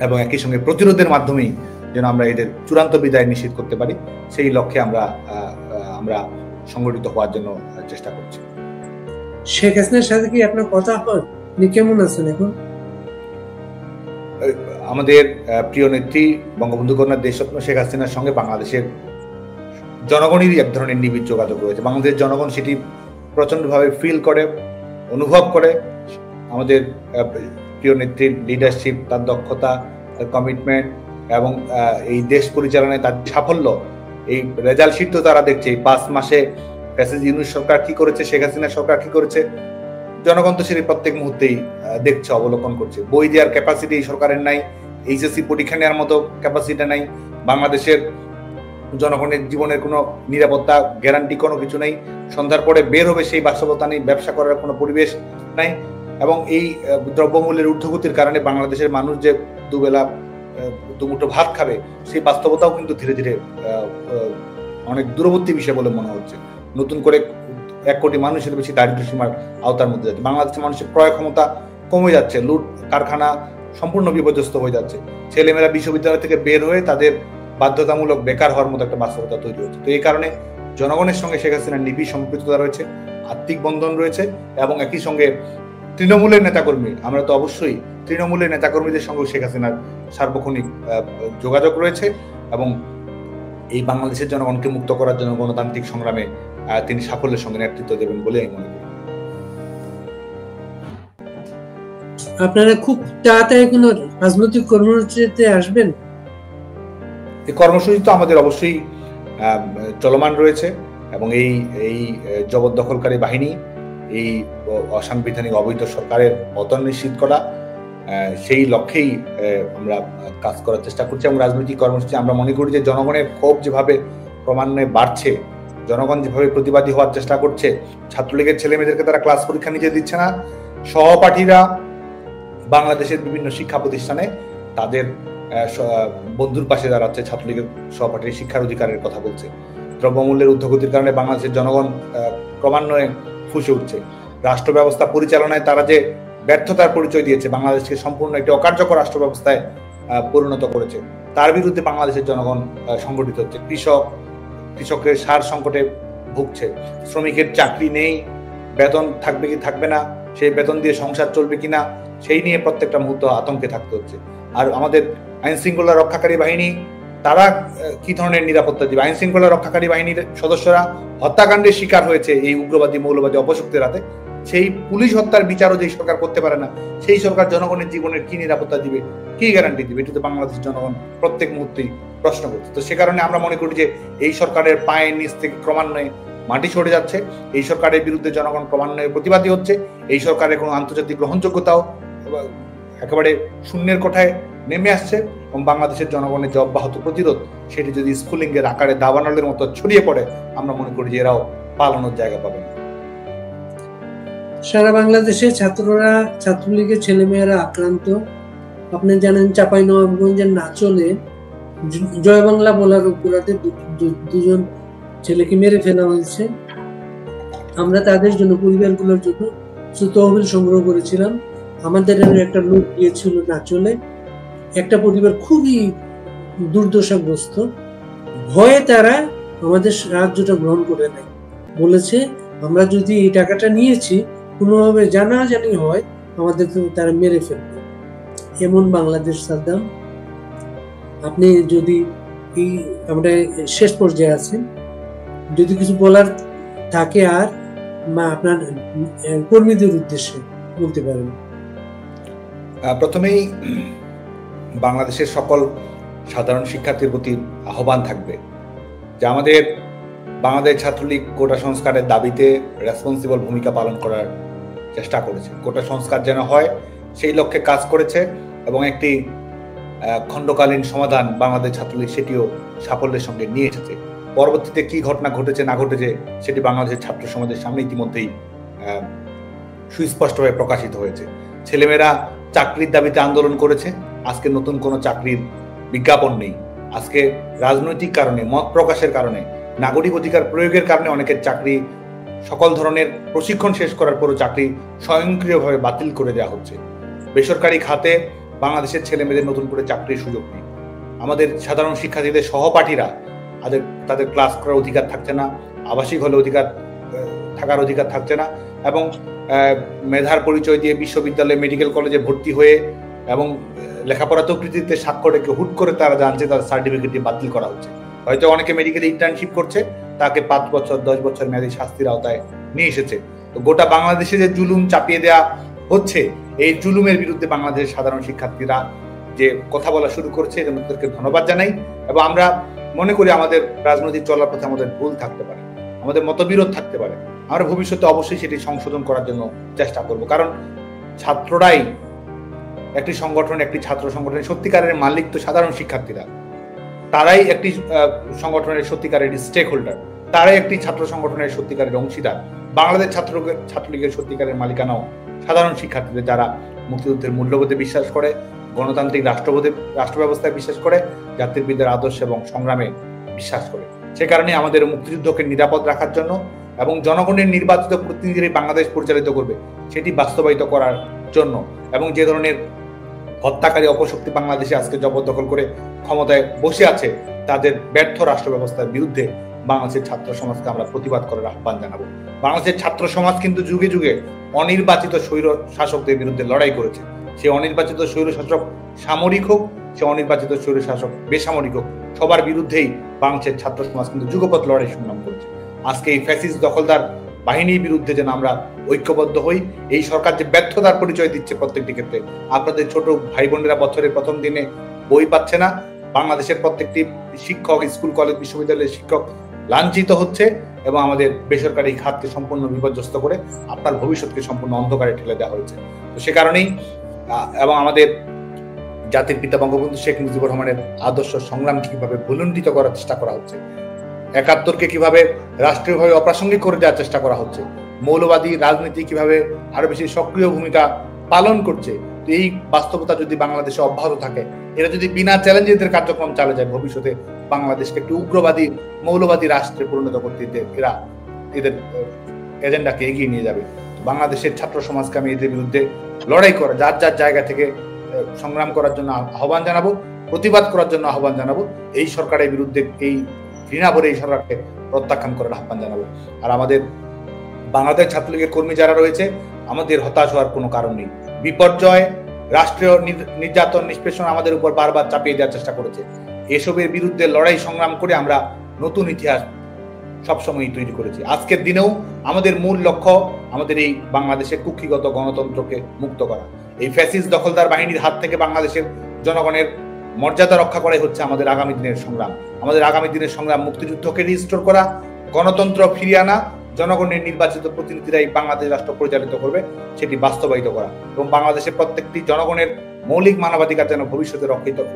Speaker 1: এবং একই সঙ্গে প্রতিরোধের মাধ্যমেই যেন আমরা এদের চূড়ান্ত বিদায় নিশ্চিত করতে পারি, সেই লক্ষ্যে আমরা সংগঠিত হওয়ার জন্য চেষ্টা করছি।
Speaker 2: শেখ হাসিনার সাথে কি আপনার কথা হয়? আপনি কেমন আছেন এখন?
Speaker 1: আমাদের প্রিয় নেত্রী বঙ্গবন্ধু কন্যা দেশরত্ন শেখ হাসিনার সঙ্গে বাংলাদেশের জনগণেরই এক ধরনের নিবিড় যোগাযোগ রয়েছে। বাংলাদেশের জনগণ সেটি প্রচন্ডভাবে ফিল করে, অনুভব করে। আমাদের প্রিয় নেত্রীর লিডারশিপ, তার দক্ষতা, তার কমিটমেন্ট এবং এই দেশ পরিচালনায় তার সাফল্য, এই রেজাল্ট শিট তো তারা দেখছে। 5 মাসে ফ্যাসিস্ট ইউনূস সরকার কি করেছে, শেখ হাসিনা সরকার কি করেছে, জনগণ তো সেটি প্রত্যেক মুহূর্তেই দেখছে, অবলোকন করছে। বই দেওয়ার ক্যাপাসিটি এই সরকারের নাই, এইচএসসি পরীক্ষা নেওয়ার মতো ক্যাপাসিটি নাই, বাংলাদেশের জনগণের জীবনের কোনো নিরাপত্তা গ্যারান্টি কোনো কিছু নেই, সন্ধ্যার পরে বের হবে সেই বাস্তবতা নেই, ব্যবসা করার কোনো পরিবেশ নাই। এবং এই দ্রব্যমূল্যের ঊর্ধ্বগতির কারণে বাংলাদেশের মানুষ যে দুবেলা দুমুঠো ভাত খাবে, সেই বাস্তবতাও কিন্তু ধীরে ধীরে অনেক দূরবর্তী বিষয় বলে মনে হচ্ছে। নতুন করে 1 কোটি মানুষের বেশি দারিদ্র সীমার আওতার মধ্যে যাচ্ছে। বাংলাদেশের মানুষের ক্রয় ক্ষমতা কমে যাচ্ছে, লুট কারখানা সম্পূর্ণ বিপর্যস্ত হয়ে যাচ্ছে। ছেলেমেয়েরা বিশ্ববিদ্যালয় থেকে বের হয়ে তাদের বাধ্যতামূলক বেকার হওয়ার মতো একটা বাস্তবতা তৈরি হচ্ছে। তো এই কারণে জনগণের সঙ্গে শেখ হাসিনার নিবিড় সম্পৃক্ততা রয়েছে, আত্মিক বন্ধন রয়েছে এবং একই সঙ্গে তৃণমূলের নেতাকর্মী, আমরা তো অবশ্যই তৃণমূলের নেতাকর্মীদের সঙ্গে শেখ হাসিনার সার্বক্ষণিক যোগাযোগ রয়েছে এবং এই বাংলাদেশের জনগণকে মুক্ত করার জন্য গণতান্ত্রিক সংগ্রামে তিনি সাফল্যের সঙ্গে নেতৃত্ব দেবেন বলে আমি মনে করি।
Speaker 2: আপনারা খুব তাড়াতাড়ি কোনো রাজনৈতিক কর্মসূচিতে আসবেন?
Speaker 1: এই কর্মসূচি তো আমাদের অবশ্যই চলমান রয়েছে এবং এই জবরদখলকারী বাহিনী, এই অসাংবিধানিক অবৈধ সরকারের পতন নিশ্চিত করা, সেই লক্ষ্যেই আমরা কাজ করার চেষ্টা করছি। এবং রাজনৈতিক কর্মসূচি আমরা মনে করি যে জনগণের ক্ষোভ যেভাবে ক্রমান্বয়ে বাড়ছে, জনগণ যেভাবে প্রতিবাদী হওয়ার চেষ্টা করছে, ছাত্রলীগের ছেলেমেয়েদেরকে তারা ক্লাস পরীক্ষা নিতে দিচ্ছে না, সহপাঠীরা বাংলাদেশের বিভিন্ন শিক্ষা প্রতিষ্ঠানে তাদের বন্ধুর পাশে দাঁড়াচ্ছে, ছাত্রলীগের সহপাঠীর শিক্ষার অধিকারের কথা বলছে। দ্রব্যমূল্যের ঊর্ধ্বগতির কারণে বাংলাদেশের জনগণ ক্রমান্বয়ে ফুঁসে উঠছে। রাষ্ট্র ব্যবস্থা পরিচালনায় তারা যে ব্যর্থতার পরিচয় দিয়েছে, বাংলাদেশকে সম্পূর্ণ একটি অকার্যকর রাষ্ট্র ব্যবস্থায় পরিণত করেছে, তার বিরুদ্ধে বাংলাদেশের জনগণ সংগঠিত হচ্ছে। কৃষকের সার সংকটে ভুগছে, শ্রমিকের চাকরি নেই, বেতন থাকবে কি থাকবে না, সেই বেতন দিয়ে সংসার চলবে কিনা, সেই নিয়ে প্রত্যেকটা মুহূর্ত আতঙ্কে থাকতে হচ্ছে। আর আমাদের আইন শৃঙ্খলা রক্ষাকারী বাহিনী তারা কি ধরনের নিরাপত্তা দিবে? আইন শৃঙ্খলা রক্ষাকারী বাহিনীর সদস্যরা হত্যাকাণ্ডের শিকার হয়েছে এই উগ্রবাদী মৌলবাদী অপশক্তির হাতে, সেই পুলিশ হত্যার বিচারও যে সরকার করতে পারে না, সেই সরকার জনগণের জীবনের কি নিরাপত্তা দিবে, কি গ্যারান্টি দিবে? এটি তো বাংলাদেশের জনগণ প্রত্যেক মুহূর্তেই প্রশ্ন করছে। তো সে কারণে আমরা মনে করি যে এই সরকারের পায়ের নিচ থেকে ক্রমান্বয়ে মাটি সরে যাচ্ছে, এই সরকারের বিরুদ্ধে জনগণ ক্রমান্বয়ে প্রতিবাদী হচ্ছে, এই সরকারের কোনো আন্তর্জাতিক গ্রহণযোগ্যতাও একেবারে শূন্যের কোঠায় নেমে আসছে এবং বাংলাদেশের জনগণের যে অব্যাহত প্রতিরোধ, সেটি যদি স্ফুলিঙ্গের আকারে দাবানলের মতো ছড়িয়ে পড়ে, আমরা মনে করি যে এরাও পালানোর জায়গা পাবে না।
Speaker 2: সারা বাংলাদেশে ছাত্ররা, ছাত্রলীগের ছেলেমেয়েরা আক্রান্ত। আপনি জানেন চাঁপাইনবাবগঞ্জের নাচলে জয় বাংলা বলার অপরাধে দুজন ছেলেকে মেরে ফেলা হয়েছে। আমরা তাদের জন্য, পরিবারগুলোর জন্য তহবিল সংগ্রহ করেছিলাম। আমাদের একটা লোক গিয়েছিল নাচলে, একটা পরিবার খুবই দুর্দশাগ্রস্ত, ভয়ে তারা আমাদের সাহায্যটা গ্রহণ করে নেয়। বলেছে আমরা যদি এই টাকাটা নিয়েছি, কোনোভাবে জানাজানি হয় আমাদের তারা মেরে ফেলবে। এমন বাংলাদেশ সাদ্দাম। আপনি যদি আমরা শেষ পর্যায়ে আছেন, যদি কিছু বলার থাকে আর আপনার কর্মীদের উদ্দেশ্যে বলতে পারেন।
Speaker 1: প্রথমেই বাংলাদেশের সকল সাধারণ শিক্ষার্থীর প্রতি আহ্বান থাকবে যে আমাদের বাংলাদেশ ছাত্রলীগ কোটা সংস্কারের দাবিতে রেসপন্সিবল ভূমিকা পালন করার চেষ্টা করেছে। কোটা সংস্কার যেন হয় সেই লক্ষ্যে কাজ করেছে এবং একটি খণ্ডকালীন সমাধান বাংলাদেশ ছাত্রলীগ সেটিও সাফল্যের সঙ্গে নিয়ে এসেছে। পরবর্তীতে কি ঘটনা ঘটেছে না ঘটেছে সেটি বাংলাদেশের ছাত্র সমাজের সামনে ইতিমধ্যেই সুস্পষ্টভাবে প্রকাশিত হয়েছে। ছেলেমেয়েরা চাকরির দাবিতে আন্দোলন করেছে। আজকে নতুন কোনো চাকরির বিজ্ঞাপন নেই। আজকে রাজনৈতিক কারণে, মত প্রকাশের কারণে, নাগরিক অধিকার প্রয়োগের কারণে অনেকের চাকরি, সকল ধরনের প্রশিক্ষণ শেষ করার পরও চাকরি স্বয়ংক্রিয়ভাবে বাতিল করে দেওয়া হচ্ছে। বেসরকারি খাতে বাংলাদেশের ছেলেমেয়েদের নতুন করে চাকরির সুযোগ নেই। আমাদের সাধারণ শিক্ষার্থীদের সহপাঠীরা তাদের ক্লাস করার অধিকার থাকছে না, আবাসিক হলে থাকার অধিকার থাকছে না, এবং মেধার পরিচয় দিয়ে বিশ্ববিদ্যালয়ে, মেডিকেল কলেজে ভর্তি হয়ে এবং লেখাপড়াতেও কৃতিত্বে স্বাক্ষর রেখে হুট করে তারা জানছে তাদের সার্টিফিকেটটি বাতিল করা হচ্ছে। হয়তো অনেকে মেডিকেলে ইন্টার্নশিপ করছে, তাকে 5 বছর 10 বছর মেয়াদী শাস্তির আওতায় নিয়ে এসেছে। তো গোটা বাংলাদেশে যে জুলুম চাপিয়ে দেওয়া হচ্ছে, এই জুলুমের বিরুদ্ধে বাংলাদেশের সাধারণ শিক্ষার্থীরা যে কথা বলা শুরু করছে, এজন্য তাদেরকে ধন্যবাদ জানাই। এবং আমরা মনে করি আমাদের রাজনৈতিক চলার পথে আমাদের ভুল থাকতে পারে, আমাদের মতবিরোধ থাকতে পারে। আমরা ভবিষ্যতে অবশ্যই সেটি সংশোধন করার জন্য চেষ্টা করব, কারণ ছাত্ররাই একটি সংগঠন, একটি ছাত্র সংগঠনের সত্যিকারের মালিক তো সাধারণ শিক্ষার্থীরা। তারাই একটি সংগঠনের সত্যিকারের স্টেক হোল্ডার, তারাই একটি ছাত্র সংগঠনের সত্যিকারের অংশীদার। বাংলাদেশ ছাত্রলীগের সত্যিকারের মালিকানাও সাধারণ শিক্ষার্থীদের, যারা মুক্তিযুদ্ধের মূল্যবোধে বিশ্বাস করে, গণতান্ত্রিক রাষ্ট্র ব্যবস্থায় বিশ্বাস করে, জাতির আদর্শ এবং সংগ্রামে বিশ্বাস করে। সে কারণে আমাদের মুক্তিযুদ্ধকে নিরাপদ রাখার জন্য এবং জনগণের নির্বাচিত প্রতিনিধিরাই বাংলাদেশ পরিচালিত করবে সেটি বাস্তবায়িত করার জন্য, এবং যে ধরনের হত্যাকারী অপশক্তি বাংলাদেশে আজকে জবরদখল করে ক্ষমতায় বসে আছে, তাদের ব্যর্থ রাষ্ট্র ব্যবস্থার বিরুদ্ধে বাংলাদেশের ছাত্র সমাজকে আমরা প্রতিবাদ করার আহ্বান জানাবো। বাংলাদেশের ছাত্র সমাজ কিন্তু যুগে যুগে অনির্বাচিত স্বৈর শাসকদের বিরুদ্ধে লড়াই করেছে। সে অনির্বাচিত স্বৈর শাসক সামরিক হোক, সে অনির্বাচিত স্বৈর শাসক বেসামরিক হোক, সবার বিরুদ্ধেই বাংলাদেশের ছাত্র সমাজ কিন্তু যুগপৎ লড়াই সংগ্রাম করেছে। আজকে এই ফ্যাসিস্ট দখলদার বাহিনীর বিরুদ্ধে যেন আমরা ঐক্যবদ্ধ হই। এই সরকার যে ব্যর্থতার পরিচয় দিচ্ছে প্রত্যেকটি ক্ষেত্রে, আপনাদের ছোট ভাই বোনেরা বছরের প্রথম দিনে বই পাচ্ছে না, বাংলাদেশের প্রত্যেকটি শিক্ষক, স্কুল কলেজ বিশ্ববিদ্যালয়ের শিক্ষক লাঞ্ছিত হচ্ছে, এবং আমাদের বেসরকারি খাতকে সম্পূর্ণ বিপর্যস্ত করে আপনার ভবিষ্যৎকে সম্পূর্ণ অন্ধকারে ঠেলে দেওয়া হয়েছে। তো সে কারণেই এবং আমাদের জাতির পিতা বঙ্গবন্ধু শেখ মুজিবুর রহমানের আদর্শ সংগ্রামকে কিভাবে ভুলুণ্ঠিত করার চেষ্টা করা হচ্ছে, 71কে কিভাবে রাষ্ট্রীয়ভাবে অপ্রাসঙ্গিক করে দেওয়ার চেষ্টা করা হচ্ছে, মৌলবাদী রাজনীতি কিভাবে আরো বেশি সক্রিয় ভূমিকা পালন করছে। তো এই বাস্তবতা যদি বাংলাদেশে অব্যাহত থাকে, এরা যদি বিনা চ্যালেঞ্জে এদের কার্যক্রম চালিয়ে যায়, ভবিষ্যতে বাংলাদেশকে একটি উগ্রবাদী মৌলবাদী রাষ্ট্রে পরিণত করতে এরা এদের এজেন্ডাকে এগিয়ে নিয়ে যাবে। বাংলাদেশের ছাত্র সমাজকে আমি এদের বিরুদ্ধে লড়াই করা, যার যার জায়গা থেকে সংগ্রাম করার জন্য আহ্বান জানাবো, প্রতিবাদ করার জন্য আহ্বান জানাবো। এই সরকারের বিরুদ্ধে, এই ঘৃণা ভরে এই সরকারকে প্রত্যাখ্যান করার আহ্বান জানাবো। আর আমাদের বাংলাদেশ ছাত্রলীগের কর্মী যারা রয়েছে, আমাদের হতাশ হওয়ার কোনো কারণ নেই। বিপর্যয়, রাষ্ট্রীয় নির্যাতন, নিষ্পেষণ আমাদের উপর বারবার চাপিয়ে দেওয়ার চেষ্টা করেছে। এসবের বিরুদ্ধে লড়াই সংগ্রাম করে আমরা নতুন ইতিহাস সবসময় তৈরি করেছি। আজকের দিনেও আমাদের মূল লক্ষ্য আমাদের এই বাংলাদেশের কুক্ষিগত গণতন্ত্রকে মুক্ত করা। এই ফ্যাসিস্ট দখলদার বাহিনীর হাত থেকে বাংলাদেশের জনগণের মর্যাদা রক্ষা করাই হচ্ছে আমাদের আগামী দিনের সংগ্রাম। আমাদের আগামী দিনের সংগ্রাম মুক্তিযুদ্ধকে রিস্টোর করা, গণতন্ত্র ফিরিয়ে আনা, জনগণের নির্বাচিত প্রতিনিধিরাই বাংলাদেশ রাষ্ট্র পরিচালিত করবে সেটি বাস্তবায়িত করা, এবং বাংলাদেশের প্রত্যেকটি জনগণের মৌলিক মানবাধিকার যেন ভবিষ্যতে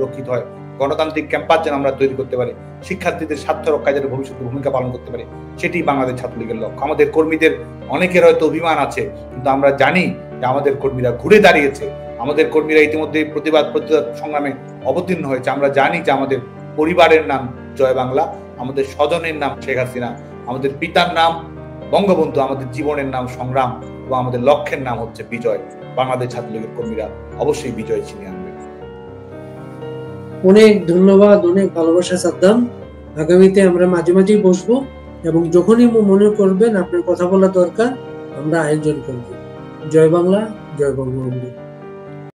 Speaker 1: রক্ষিত হয় গণতান্ত্রিক ক্যাম্পাস যেন আমরা তৈরি করতে পারি, শিক্ষার্থীদের স্বার্থ রক্ষায় যেন ভবিষ্যতে ভূমিকা পালন করতে পারি, সেটি বাংলাদেশ ছাত্রলীগের লক্ষ্য। আমাদের কর্মীদের অনেকের হয়তো অভিমান আছে, কিন্তু আমরা জানি যে আমাদের কর্মীরা ঘুরে দাঁড়িয়েছে, আমাদের কর্মীরা ইতিমধ্যে প্রতিবাদ সংগ্রামে অবতীর্ণ হয়েছে। আমরা জানি যে আমাদের পরিবারের নাম জয় বাংলা, আমাদের স্বজনের নাম শেখ হাসিনা, আমাদের পিতার নাম বঙ্গবন্ধু, আমাদের জীবনের নাম সংগ্রাম এবং আমাদের লক্ষ্যের নাম হচ্ছে বিজয়। বাংলাদেশ ছাত্রলীগের কর্মীরা অবশ্যই বিজয় ছিনিয়ে আনবে।
Speaker 2: অনেক ধন্যবাদ, অনেক ভালোবাসা সাদ্দাম। আগামীতে আমরা মাঝে মাঝেই বসবো এবং যখনই মনে করবেন আপনার কথা বলা দরকার, আমরা আয়োজন করব। জয় বাংলা, জয় বঙ্গবন্ধু।